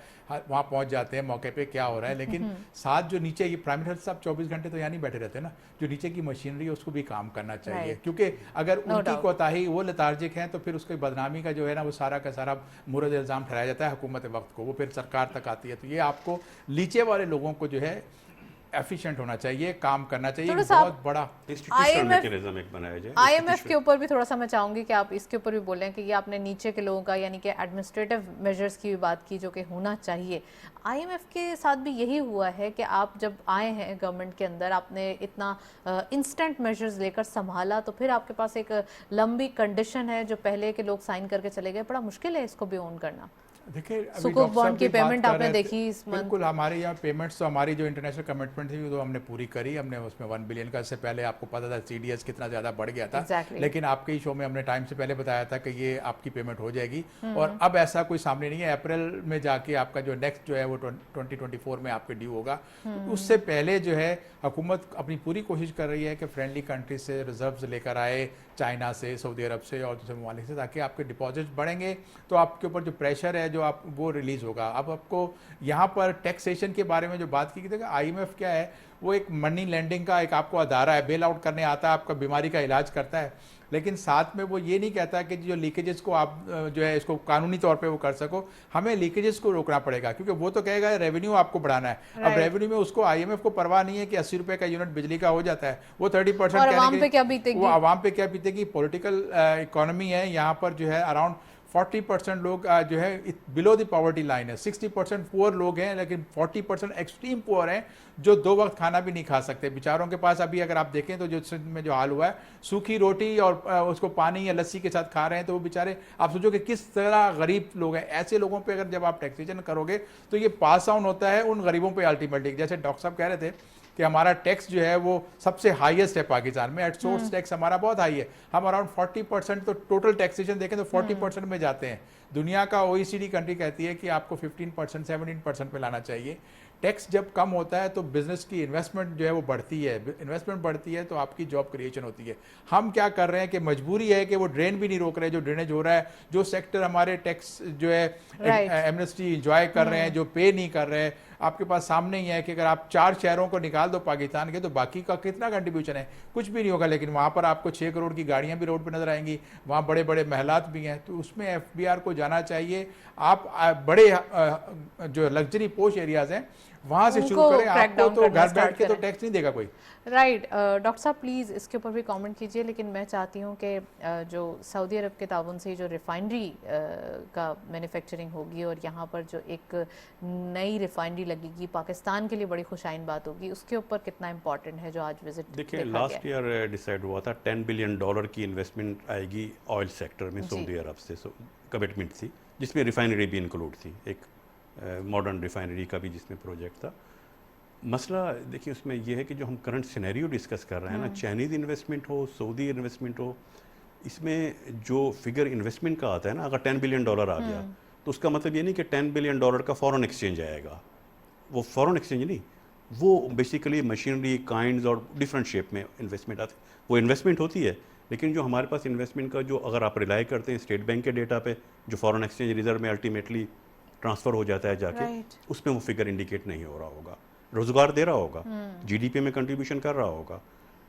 Speaker 3: वहाँ पहुंच जाते हैं मौके पे क्या हो रहा है। लेकिन साथ जो नीचे, ये प्राइम मिनिस्टर साहब 24 घंटे तो यहाँ नहीं बैठे रहते ना, जो नीचे की मशीनरी है उसको भी काम करना चाहिए। क्योंकि अगर उनकी कोताही, वो लेथार्जिक हैं, तो फिर उसकी बदनामी का जो है ना, वो सारा का सारा मुरद इल्ज़ाम ठहराया जाता है हुकूमत वक्त को, वो फिर सरकार तक आती है। तो ये आपको नीचे वाले लोगों को जो है एफिशिएंट होना चाहिए, काम करना चाहिए। बहुत बड़ा
Speaker 2: मैकेनिज्म एक बनाया जाए।
Speaker 1: IMF के ऊपर भी थोड़ा सा मैं चाहूंगी कि आप इसके ऊपर भी बोलें कि ये आपने नीचे के लोगों का, यानी कि एडमिनिस्ट्रेटिव मेजर्स की भी बात की जो कि होना चाहिए। IMF के साथ भी यही हुआ है कि आप जब आए हैं गवर्नमेंट के अंदर, आपने इतना इंस्टेंट मेजर्स लेकर संभाला, तो फिर आपके पास एक लंबी कंडीशन है जो पहले के लोग साइन करके चले गए। बड़ा मुश्किल है इसको भी ओन करना।
Speaker 3: देखिए,
Speaker 1: सुकूक बॉन्ड की पेमेंट आपने देखी इस मंथ।
Speaker 3: बिल्कुल, हमारे यहाँ पेमेंट्स तो हमारी जो इंटरनेशनल कमिटमेंट थी वो हमने पूरी करी। हमने उसमें 1 बिलियन का, इससे पहले आपको पता था CDS कितना ज़्यादा बढ़ गया था। लेकिन आपके ही शो में हमने टाइम से पहले बताया था कि ये आपकी पेमेंट हो जाएगी, और अब ऐसा कोई सामने नहीं है। अप्रैल में जाके आपका जो नेक्स्ट जो है वो 2024 में आपके ड्यू होगा। तो उससे पहले जो है हुकूमत अपनी पूरी कोशिश कर रही है कि फ्रेंडली कंट्री से रिजर्व्स लेकर आए, चाइना से, सऊदी अरब से और दूसरे ममालिक से, ताकि आपके डिपॉजिट्स बढ़ेंगे तो आपके ऊपर जो प्रेशर है जो आप वो रिलीज होगा। अब आपको यहाँ पर टैक्सेशन के बारे में जो बात की थी, IMF क्या है, वो एक मनी लेंडिंग का एक आपको अदारा है, बेल आउट करने आता है, आपका बीमारी का इलाज करता है, लेकिन साथ में वो ये नहीं कहता कि जो लीकेजेस को आप जो है इसको कानूनी तौर पे वो कर सको। हमें लीकेजेस को रोकना पड़ेगा, क्योंकि वो तो कहेगा रेवेन्यू आपको बढ़ाना है। अब रेवेन्यू में उसको IMF को परवाह नहीं है कि 80 रुपए का यूनिट बिजली का हो जाता है, वो 30%
Speaker 1: आवाम पे क्या बीतेगी,
Speaker 3: वो आवाम पे क्या बीतेगी। पॉलिटिकल इकोनॉमी है यहाँ पर, जो है अराउंड 40% लोग जो है बिलो द पॉवर्टी लाइन है, 60% पुअर लोग हैं, लेकिन 40% एक्सट्रीम पुअर हैं जो 2 वक्त खाना भी नहीं खा सकते। बेचारों के पास अभी अगर आप देखें तो जो सिंध में जो हाल हुआ है, सूखी रोटी और उसको पानी या लस्सी के साथ खा रहे हैं, तो वो बेचारे, आप सोचो कि किस तरह गरीब लोग हैं। ऐसे लोगों पे अगर जब आप टैक्सेशन करोगे तो ये पास ऑन होता है उन गरीबों पे अल्टीमेटली। जैसे डॉक्टर साहब कह रहे थे कि हमारा टैक्स जो है वो सबसे हाईएस्ट है पाकिस्तान में, एट सोर्स टैक्स हमारा बहुत हाई है। हम अराउंड 40%, तो टोटल टैक्सेशन देखें तो 40% में जाते हैं। दुनिया का OECD कंट्री कहती है कि आपको 15%, 17% पे लाना चाहिए। टैक्स जब कम होता है तो बिजनेस की इन्वेस्टमेंट जो है वो बढ़ती है, इन्वेस्टमेंट बढ़ती है तो आपकी जॉब क्रिएशन होती है। हम क्या कर रहे हैं कि मजबूरी है कि वो ड्रेन भी नहीं रोक रहे, जो ड्रेनेज हो रहा है, जो सेक्टर हमारे टैक्स जो है एमनेस्टी इंजॉय कर रहे हैं, जो पे नहीं कर रहे हैं, आपके पास सामने ही है कि अगर आप 4 शहरों को निकाल दो पाकिस्तान के, तो बाकी का कितना कंट्रीब्यूशन है, कुछ भी नहीं होगा। लेकिन वहाँ पर आपको 6 करोड़ की गाड़ियाँ भी रोड पर नजर आएंगी, वहाँ बड़े बड़े महलात भी हैं, तो उसमें FBR को जाना चाहिए। आप बड़े जो लग्जरी पोश एरियाज हैं वहाँ से शुरू करें, आपको तो घर बैठ के तो टैक्स नहीं देगा कोई।
Speaker 1: राइट डॉक्टर साहब प्लीज़ इसके ऊपर भी कमेंट कीजिए, लेकिन मैं चाहती हूँ कि जो सऊदी अरब के ताउन से जो रिफाइनरी का मैन्युफैक्चरिंग होगी और यहाँ पर जो एक नई रिफाइनरी लगेगी, पाकिस्तान के लिए बड़ी खुशाइन बात होगी, उसके ऊपर कितना इम्पोर्टेंट है जो आज विजिट
Speaker 2: देखिए लास्ट ईयर डिसाइड हुआ था $10 बिलियन की इन्वेस्टमेंट आएगी ऑयल सेक्टर में सऊदी अरब से, कमिटमेंट थी, जिसमें रिफाइनरी भी इंक्लूड थी, एक मॉडर्न रिफाइनरी का भी जिसमें प्रोजेक्ट था। मसला देखिए उसमें यह है कि जो हम करंट सिनेरियो डिस्कस कर रहे हैं ना, चाइनीज़ इन्वेस्टमेंट हो, सऊदी इन्वेस्टमेंट हो, इसमें जो फिगर इन्वेस्टमेंट का आता है ना, अगर $10 बिलियन आ गया तो उसका मतलब ये नहीं कि $10 बिलियन का फॉरेन एक्सचेंज आएगा। वो फॉरेन एक्सचेंज नहीं, वो बेसिकली मशीनरी काइंड्स और डिफरेंट शेप में इन्वेस्टमेंट आती है, वो इन्वेस्टमेंट होती है। लेकिन जो हमारे पास इन्वेस्टमेंट का जो अगर आप रिलाई करते हैं स्टेट बैंक के डेटा पे, जो फॉरेन एक्सचेंज रिजर्व में अल्टीमेटली ट्रांसफ़र हो जाता है जाके, उसमें वो फिगर इंडिकेट नहीं हो रहा होगा, रोजगार दे रहा होगा, GDP में कंट्रीब्यूशन कर रहा होगा,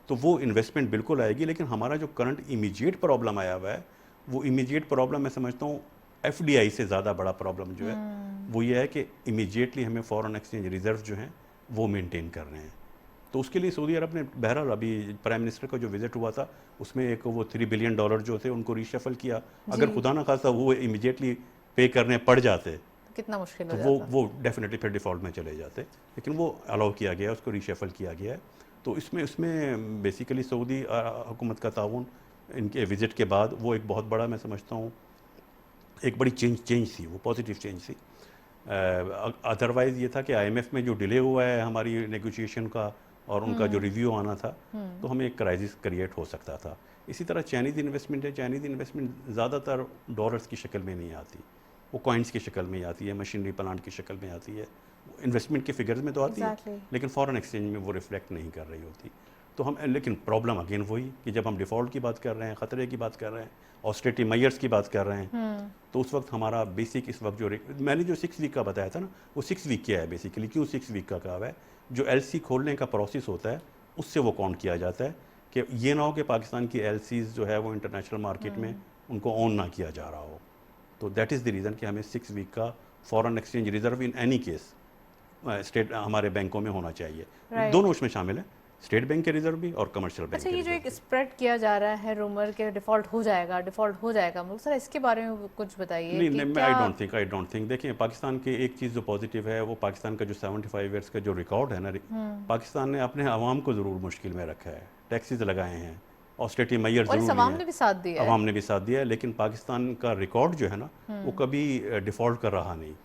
Speaker 2: तो वो इन्वेस्टमेंट बिल्कुल आएगी। लेकिन हमारा जो करंट इमीडिएट प्रॉब्लम आया हुआ है, वो इमीडिएट प्रॉब्लम मैं समझता हूँ FDI से ज़्यादा बड़ा प्रॉब्लम जो है वो ये है कि इमीडिएटली हमें फॉरेन एक्सचेंज रिजर्व जो हैं वो मेंटेन कर रहे हैं। तो उसके लिए सऊदी अरब ने बहरहाल अभी प्राइम मिनिस्टर का जो विजिट हुआ था उसमें एक वो $3 बिलियन जो थे उनको रीशफल किया। अगर खुदा ना खासा वो इमीडिएटली पे करने पड़ जाते
Speaker 1: कितना मुश्किल
Speaker 2: तो
Speaker 1: हो जाता।
Speaker 2: वो डेफिनेटली फिर डिफ़ॉल्ट में चले जाते, लेकिन वो अलाउ किया गया, उसको रीशफल किया गया है। तो इसमें बेसिकली सऊदी हुकूमत का ताउन इनके विज़िट के बाद वो एक बहुत बड़ा मैं समझता हूँ एक बड़ी चेंज थी, वो पॉजिटिव चेंज थी। अदरवाइज़ ये था कि IMF में जो डिले हुआ है हमारी नेगोशिएशन का और उनका जो रिव्यू आना था, तो हमें एक क्राइसिस क्रिएट हो सकता था। इसी तरह चाइनीज़ इन्वेस्टमेंट है, चाइनीज़ इन्वेस्टमेंट ज़्यादातर डॉलर्स की शक्ल में नहीं आती, वो कॉइन्स की शक्ल में आती है, मशीनरी प्लांट की शक्ल में आती है, इन्वेस्टमेंट के फिगर्स में तो आती है, लेकिन फॉरेन एक्सचेंज में वो रिफ्लेक्ट नहीं कर रही होती। तो हम लेकिन प्रॉब्लम अगेन वही कि जब हम डिफ़ॉल्ट की बात कर रहे हैं, ख़तरे की बात कर रहे हैं, ऑस्टेरिटी मेजर्स की बात कर रहे हैं, तो उस वक्त हमारा बेसिक इस वक्त जो मैंने जो 6 वीक का बताया था ना, वो 6 वीक क्या है बेसिकली, क्यों 6 वीक का कहा है, जो LC खोलने का प्रोसेस होता है उससे वो काउंट किया जाता है कि ये ना हो कि पाकिस्तान की LCs जो है वो इंटरनेशनल मार्केट में उनको ऑन ना किया जा रहा हो। तो दैट इज़ द रीज़न कि हमें 6 वीक का foreign exchange reserve in any case state हमारे बैंकों में होना चाहिए। दोनों उसमें शामिल है, स्टेट बैंक के रिजर्व भी और कमर्शियल बैंक।
Speaker 1: अच्छा, ये जो एक स्प्रेड किया जा रहा है रूमर के डिफॉल्ट हो जाएगा मुल्क, सर इसके बारे में कुछ बताइए।
Speaker 2: नहीं, आई डोंट थिंक देखिए पाकिस्तान की एक चीज़ जो पॉजिटिव है वो पाकिस्तान का जो 75 ईयर्स का जो रिकॉर्ड है ना, पाकिस्तान ने अपने अवाम को ज़रूर मुश्किल में रखा है, टैक्सेस लगाए हैं, ऑस्टेरिटी मेजर जरूरी है,
Speaker 1: अवाम ने भी साथ दिया है,
Speaker 2: अवाम ने भी साथ दिया है, लेकिन पाकिस्तान का रिकॉर्ड जो है ना वो कभी डिफ़ॉल्ट कर रहा नहीं।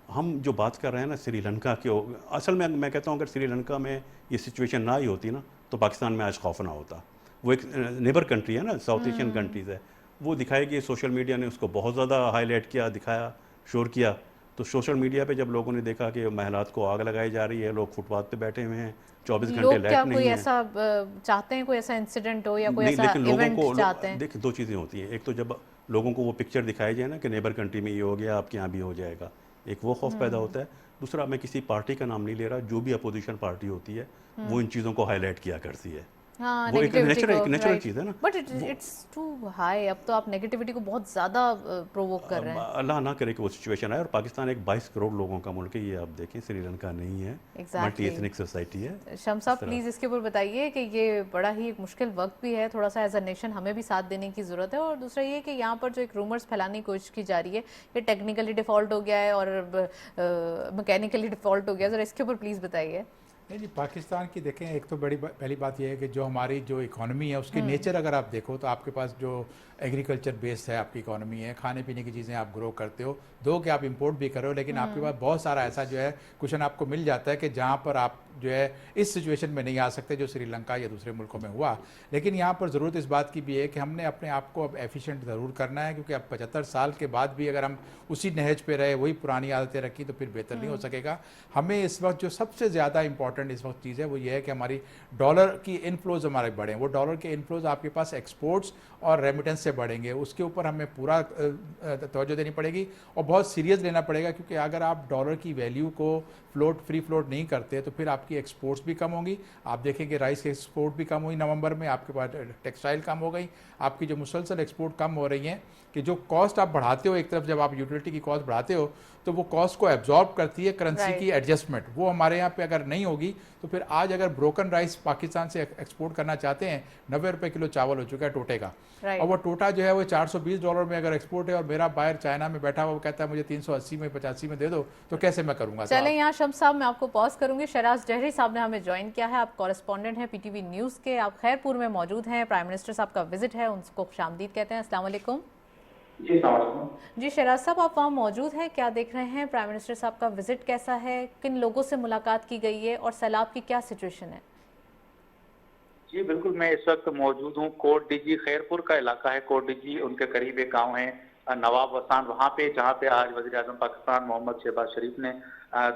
Speaker 2: हम जो बात कर रहे हैं ना श्रीलंका के, असल में मैं कहता हूँ अगर श्रीलंका में ये सिचुएशन ना ही होती ना तो पाकिस्तान में आज खौफ ना होता। वो एक नेबर कंट्री है ना, साउथ एशियन कंट्रीज़ है, वो दिखाएगी, सोशल मीडिया ने उसको बहुत ज़्यादा हाईलाइट किया, दिखाया, शोर किया। तो सोशल मीडिया पे जब लोगों ने देखा कि महलात को आग लगाई जा रही है, लोग फुटपाथ पे बैठे हुए हैं, 24 घंटे लाइट नहीं है,
Speaker 1: ऐसा चाहते हैं कोई ऐसा इंसिडेंट हो या कोई ऐसा इवेंट चाहते हैं।
Speaker 2: देखिए 2 चीज़ें होती हैं, एक तो जब लोगों को वो पिक्चर दिखाई जाए ना कि नेबर कंट्री में ये हो गया, आपके यहाँ भी हो जाएगा, एक वो खौफ पैदा होता है। दूसरा, मैं किसी पार्टी का नाम नहीं ले रहा, जो भी अपोजिशन पार्टी होती है वो इन चीज़ों को हाईलाइट किया करती है।
Speaker 1: हाँ,
Speaker 2: वो एक नेचुरल चीज़ है ना,
Speaker 1: बट इट्स टू हाई। अब तो आप नेगेटिविटी को बहुत ज़्यादा प्रोवोक कर रहे हैं।
Speaker 2: अल्लाह ना करे कि वो सिचुएशन आए। और पाकिस्तान एक 22 करोड़ लोगों का मुल्क है, ये आप देखें, श्रीलंका नहीं है, मल्टी एथनिक सोसाइटी है।
Speaker 1: शम्स साहब प्लीज़ इसके ऊपर बताइए कि ये बड़ा ही एक मुश्किल वक्त भी है, थोड़ा सा एज अ नेशन हमें भी साथ देने की ज़रूरत है। और दूसरा ये कि यहाँ पर जो एक रूमर्स फैलाने की कोशिश की जा रही है, ये टेक्निकली डिफ़ॉल्ट हो गया है और मैकेनिकली डिफ़ॉल्ट हो गया, ज़रा इसके ऊपर प्लीज़ बताइए।
Speaker 3: नहीं जी, पाकिस्तान की देखें, एक तो पहली बात यह है कि जो हमारी जो इकोनॉमी है उसकी नेचर अगर आप देखो तो आपके पास जो एग्रीकल्चर बेस्ड है आपकी इकोनॉमी है, खाने पीने की चीज़ें आप ग्रो करते हो, दो कि आप इंपोर्ट भी करो, लेकिन आपके पास बहुत सारा ऐसा जो है क्वेश्चन आपको मिल जाता है कि जहाँ पर आप जो है इस सिचुएशन में नहीं आ सकते जो श्रीलंका या दूसरे मुल्कों में हुआ। लेकिन यहाँ पर ज़रूरत इस बात की भी है कि हमने अपने आप को अब एफिशिएंट ज़रूर करना है, क्योंकि अब 75 साल के बाद भी अगर हम उसी नहज पे रहे, वही पुरानी आदतें रखी, तो फिर बेहतर नहीं हो सकेगा। हमें इस वक्त जो सबसे ज़्यादा इंपॉर्टेंट इंपॉर्टेंट इस वक्त चीज़ है वो ये है कि हमारी डॉलर की इनफ्लोज हमारे बढ़ें। वो डॉलर के इनफ्लोज आपके पास एक्सपोर्ट्स और रेमिटेंस से बढ़ेंगे, उसके ऊपर हमें पूरा तवज्जो देनी पड़ेगी और बहुत सीरियस लेना पड़ेगा, क्योंकि अगर आप डॉलर की वैल्यू को फ्री फ्लोट नहीं करते तो फिर आपकी एक्सपोर्ट्स भी कम होंगी। आप देखेंगे राइस की एक्सपोर्ट भी कम हुई नवंबर में, आपके पास टेक्सटाइल कम हो गई, आपकी जो मुसलसल एक्सपोर्ट कम हो रही हैं, कि जो कॉस्ट आप बढ़ाते हो एक तरफ, जब आप यूटिलिटी की कॉस्ट बढ़ाते हो तो वो कॉस्ट को एब्जॉर्ब करती है करेंसी की एडजस्टमेंट। वो हमारे यहाँ पे अगर नहीं होगी तो फिर आज अगर ब्रोकन राइस पाकिस्तान से एक्सपोर्ट करना चाहते हैं, 90 रुपये किलो चावल हो चुका है टोटे का, और वो टोटा जो है वो $420 में अगर एक्सपोर्ट है और मेरा बायर चाइना में बैठा हुआ वो कहता है मुझे 380 में 85 में दे दो, तो कैसे मैं करूँगा?
Speaker 1: चलें यहाँ शम्स साहब मैं आपको पॉज करूंगी। शहराज जहरी साहब ने हमें ज्वाइन किया है, आप कॉरेस्पॉन्डेंट हैं पीटीवी न्यूज़ के, आप खैरपुर में मौजूद हैं, प्राइम मिनिस्टर साहब का विजिट है, उनको खुशामदीद कहते हैं। अस्सलाम वालेकुम। जी शहराज साहब आप वहाँ मौजूद हैं, क्या देख रहे हैं? प्राइम मिनिस्टर साहब का विजिट कैसा है, किन लोगों से मुलाकात की गई है और सैलाब की क्या सिचुएशन है?
Speaker 4: जी बिल्कुल, मैं इस वक्त मौजूद हूँ कोट डीजी खैरपुर का इलाका है। कोट डीजी उनके करीब एक गाँव है नवाब वसान, वहाँ पे जहाँ पे आज वज़ीर आज़म पाकिस्तान मोहम्मद शहबाज शरीफ ने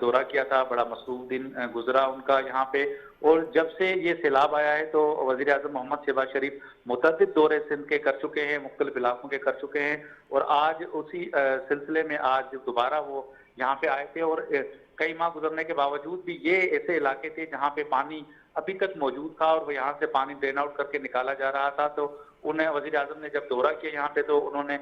Speaker 4: दौरा किया था। बड़ा मसरूफ दिन गुजरा उनका यहाँ पे, और जब से ये सैलाब आया है तो वज़ीर आज़म मोहम्मद शहबाज शरीफ मुतअद्दिद दौरे सिंध के कर चुके हैं, मुख्तलिफ इलाकों के कर चुके हैं, और आज उसी सिलसिले में आज दोबारा वो यहाँ पे आए थे। और कई माह गुजरने के बावजूद भी ये ऐसे इलाके थे जहाँ पे पानी अभी तक मौजूद था और वो यहाँ से पानी ड्रेन आउट करके निकाला जा रहा था। तो उन्हें वज़ीर आज़म ने जब दौरा किया यहाँ पे तो उन्होंने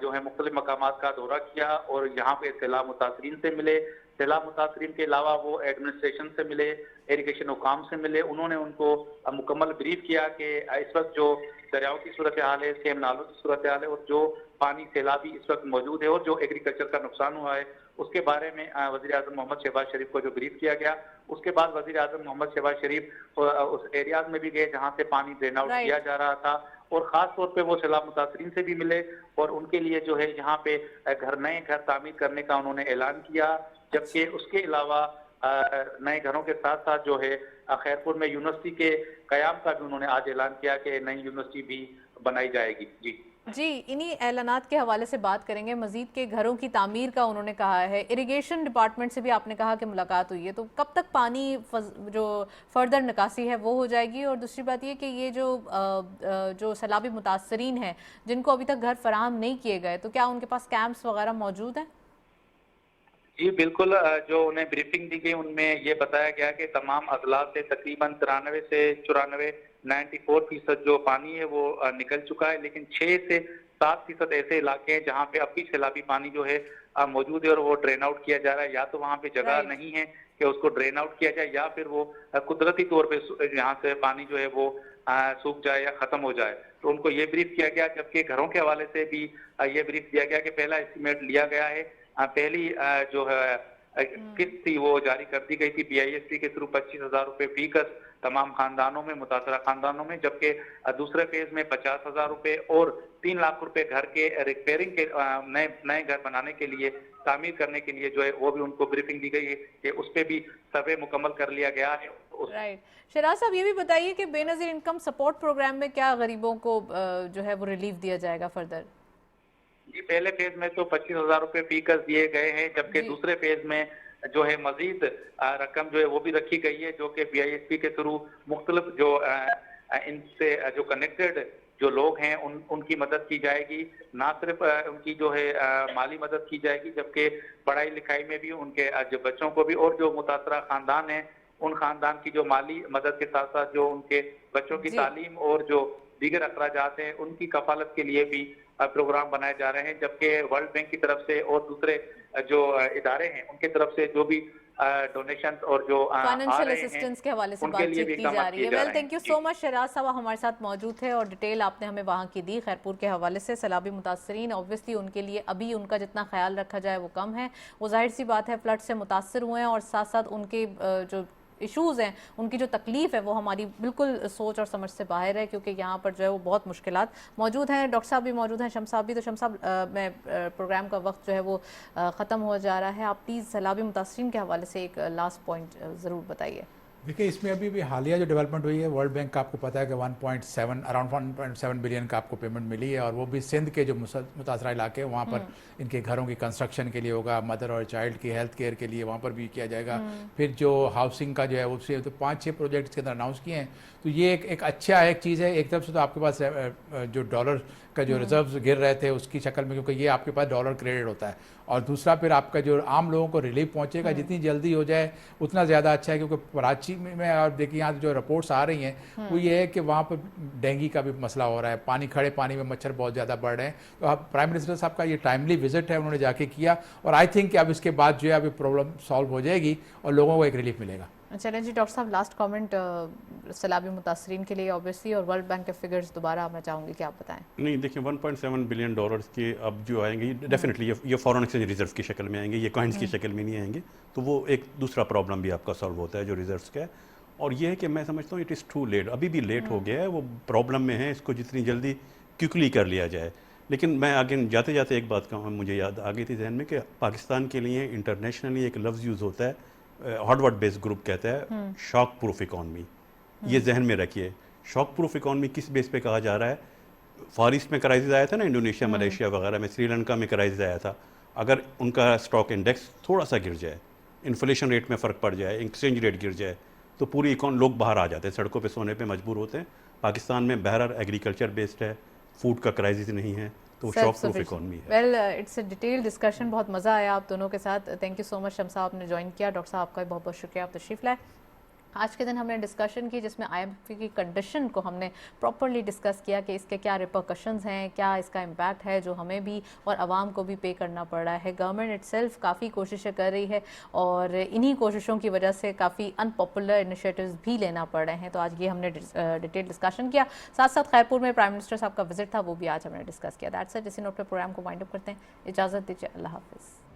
Speaker 4: जो है मुख्तलिफ मकामात का दौरा किया और यहाँ पे सैलाब मुतासरीन से मिले। सैलाब मुतासरीन के अलावा वो एडमिनिस्ट्रेशन से मिले, इरिगेशन हुकाम से मिले। उन्होंने उनको मुकम्मल ब्रीफ किया कि इस वक्त जो दरियाओं की सूरत हाल है, सेम नालों की सूरत हाल है और जो पानी सैलाबी इस वक्त मौजूद है और जो एग्रीकल्चर का नुकसान हुआ है उसके बारे में वज़ीर आज़म मोहम्मद शहबाज शरीफ को जो ब्रीफ किया गया। उसके बाद वज़ीर आज़म मोहम्मद शहबाज शरीफ उस एरियाज में भी गए जहाँ से पानी ड्रेन आउट किया जा रहा था और ख़ास तौर पे वो सैलाब मुतासरीन से भी मिले और उनके लिए जो है यहाँ पे नए घर तामीर करने का उन्होंने ऐलान किया। जबकि उसके अलावा नए घरों के साथ साथ जो है खैरपुर में यूनिवर्सिटी के क़याम का भी उन्होंने आज ऐलान किया कि नई यूनिवर्सिटी भी बनाई जाएगी। जी,
Speaker 1: इन्हीं ऐलानात के हवाले से बात करेंगे। मजीद के घरों की तामीर का उन्होंने कहा है, इरिगेशन डिपार्टमेंट से भी आपने कहा कि मुलाकात हुई है, तो कब तक पानी जो फर्दर निकासी है वो हो जाएगी? और दूसरी बात ये कि ये जो सैलाबी मुतासरीन हैं जिनको अभी तक घर फराहम नहीं किए गए, तो क्या उनके पास कैंप्स वगैरह मौजूद हैं?
Speaker 4: जी बिल्कुल, जो उन्हें ब्रीफिंग दी गई उनमें ये बताया गया कि तमाम अजला से तकरीबन 93 से 94 जो पानी है वो निकल चुका है, लेकिन 6 से 7% ऐसे इलाके हैं जहाँ पे अब भी सैलाबी पानी जो है मौजूद है और वो ड्रेन आउट किया जा रहा है। या तो वहाँ पे जगह नहीं है कि उसको ड्रेन आउट किया जाए या फिर वो कुदरती तौर पे यहाँ से पानी जो है वो सूख जाए या खत्म हो जाए। तो उनको ये ब्रीफ किया गया। जबकि घरों के हवाले से भी ये ब्रीफ दिया गया कि पहला एस्टीमेट लिया गया है, पहली जो है किस्त थी वो जारी कर दी गई थी BIST के थ्रू 25,000 रुपए फी गज तमाम खानदानों में, मुतासरा खानदानों में। जबकि दूसरे फेज में 50,000 रुपए और 3 लाख रुपए घर के रिपेयरिंग के नए घर बनाने के लिए, तामीर करने के लिए जो है वो भी उनको ब्रीफिंग दी गई है कि उस पर भी सर्वे मुकम्मल कर लिया गया है।
Speaker 1: राइट, शहराज साहब ये भी बताइए कि बेनज़ीर इनकम सपोर्ट प्रोग्राम में क्या गरीबों को जो है वो रिलीफ दिया जाएगा फर्दर?
Speaker 4: जी, पहले फेज में तो 25,000 रुपए फी गज दिए गए हैं, जबकि दूसरे फेज में जो है मजीद रकम जो है वो भी रखी गई है, जो कि BISP के थ्रू मुख्तलिफ जो इनसे जो कनेक्टेड जो लोग हैं उनकी मदद की जाएगी। ना सिर्फ उनकी जो है माली मदद की जाएगी, जबकि पढ़ाई लिखाई में भी उनके जो बच्चों को भी, और जो मुतासरा खानदान है उन खानदान की जो माली मदद के साथ साथ जो उनके बच्चों की तालीम और जो दीगर अखराजात हैं उनकी कफालत के लिए भी प्रोग्राम बनाए जा रहे हैं। जबकि वर्ल्ड बैंक की तरफ से और दूसरे जो इदारे हैं उनकी तरफ से जो भी डोनेशन और जो
Speaker 1: फाइनेंशियल असिस्टेंस के हवाले से बातचीत की जा रही है। Well, thank you so much. Shahraj साहब हमारे साथ मौजूद थे और डिटेल आपने हमें वहाँ की दी खैरपुर के हवाले से। सैलाबी मुतासरीन ऑब्वियसली उनके लिए अभी उनका जितना ख्याल रखा जाए वो कम है, वो जाहिर सी बात है फ्लड से मुतासर हुए हैं और साथ साथ उनके जो इश्यूज़ हैं, उनकी जो तकलीफ़ है वो हमारी बिल्कुल सोच और समझ से बाहर है, क्योंकि यहाँ पर जो है वो बहुत मुश्किलात मौजूद हैं। डॉक्टर साहब भी मौजूद हैं, शम्स साहब भी। तो शम्स साहब मैं प्रोग्राम का वक्त जो है वो ख़त्म हो जा रहा है, आप प्लीज़ सैलाबी मुतासरीन के हवाले से एक लास्ट पॉइंट ज़रूर बताइए।
Speaker 3: देखिए, इसमें अभी भी हालिया जो डेवलपमेंट हुई है, वर्ल्ड बैंक का आपको पता है कि 1.7 अराउंड 1.7 बिलियन का आपको पेमेंट मिली है, और वो भी सिंध के जो मुतासरा इलाके हैं वहाँ पर इनके घरों की कंस्ट्रक्शन के लिए होगा, मदर और चाइल्ड की हेल्थ केयर के लिए वहाँ पर भी किया जाएगा। फिर जो हाउसिंग का जो है उससे तो 5-6 प्रोजेक्ट्स के अंदर अनाउंस किए हैं। तो ये एक अच्छा एक चीज़ है। एक तरफ से तो आपके पास जो डॉलर का जो रिजर्व्स गिर रहे थे उसकी शक्ल में, क्योंकि ये आपके पास डॉलर क्रेडिट होता है, और दूसरा फिर आपका जो आम लोगों को रिलीफ पहुंचेगा, जितनी जल्दी हो जाए उतना ज़्यादा अच्छा है। क्योंकि कराची में और देखिए यहाँ जो रिपोर्ट्स आ रही हैं वो ये है कि वहाँ पर डेंगू का भी मसला हो रहा है, खड़े पानी में मच्छर बहुत ज़्यादा बढ़ रहे हैं। तो अब प्राइम मिनिस्टर साहब का ये टाइमली विजिट है, उन्होंने जाके किया, और आई थिंक कि अब इसके बाद जो है अभी प्रॉब्लम सॉल्व हो जाएगी और लोगों को एक रिलीफ मिलेगा।
Speaker 1: चलें जी डॉक्टर साहब, लास्ट कमेंट सैलाबी मुतासरीन के लिए ऑब्वियसली, और वर्ल्ड बैंक के फिगर्स दोबारा मैं चाहूँगी कि आप बताएं।
Speaker 2: नहीं, देखिए 1.7 बिलियन डॉलर्स के अब जो आएंगे डेफिनेटली ये फॉरेन एक्सचेंज रिजर्व की शक्ल में आएंगे, ये कॉइन्स की शक्ल में नहीं आएंगे। तो वो एक दूसरा प्रॉब्लम भी आपका सॉल्व होता है जो रिजर्व्स का है। और ये है कि मैं समझता हूँ इट इज़ टू लेट, अभी भी लेट हो गया है, वो प्रॉब्लम में है, इसको जितनी जल्दी क्विकली कर लिया जाए। लेकिन मैं आगे जाते जाते एक बात कहूँ, मुझे याद आ गई थी जहन में कि पाकिस्तान के लिए इंटरनेशनली एक लफ्ज़ यूज़ होता है, हार्वर्ड बेस्ड ग्रुप कहता है शॉक प्रूफ इकॉनमी। ये जहन में रखिए, शॉक प्रूफ इकॉनमी किस बेस पे कहा जा रहा है? फार ईस्ट में क्राइसिस आया था ना, इंडोनेशिया मलेशिया वगैरह में, श्रीलंका में क्राइसिस आया था। अगर उनका स्टॉक इंडेक्स थोड़ा सा गिर जाए, इन्फ्लेशन रेट में फ़र्क पड़ जाए, एक्सचेंज रेट गिर जाए, तो पूरी लोग बाहर आ जाते हैं, सड़कों पे सोने पे मजबूर होते हैं। पाकिस्तान में बहरहाल एग्रीकल्चर बेस्ड है, फूड का क्राइसिस नहीं है, तो शॉक प्रूफ इकॉनमी है।
Speaker 1: Well, it's a detail discussion, बहुत मज़ा आया आप दोनों के साथ। Thank you so much Shams साहब, आपने ज्वाइन किया। डॉक्टर साहब आपका भी बहुत बहुत शुक्रिया, आप तशरीफ़ लाए। आज के दिन हमने डिस्कशन की जिसमें IMF की कंडीशन को हमने प्रॉपर्ली डिस्कस किया कि इसके क्या रिपरकशंस हैं, क्या इसका इम्पैक्ट है जो हमें भी और आवाम को भी पे करना पड़ रहा है। गवर्नमेंट इटसेल्फ काफ़ी कोशिशें कर रही है और इन्हीं कोशिशों की वजह से काफ़ी अनपॉपुलर इनिशिएटिव्स भी लेना पड़ रहे हैं। तो आज ये हमने डिटेल डिस्कशन किया। साथ साथ खैरपुर में प्राइम मिनिस्टर साहब का विजिट था, वो भी आज हमने डिस्कस किया। That's it. इसी नोट पर प्रोग्राम को वाइंड अप करते हैं। इजाज़त दीजिए, अल्लाह हाफिज़।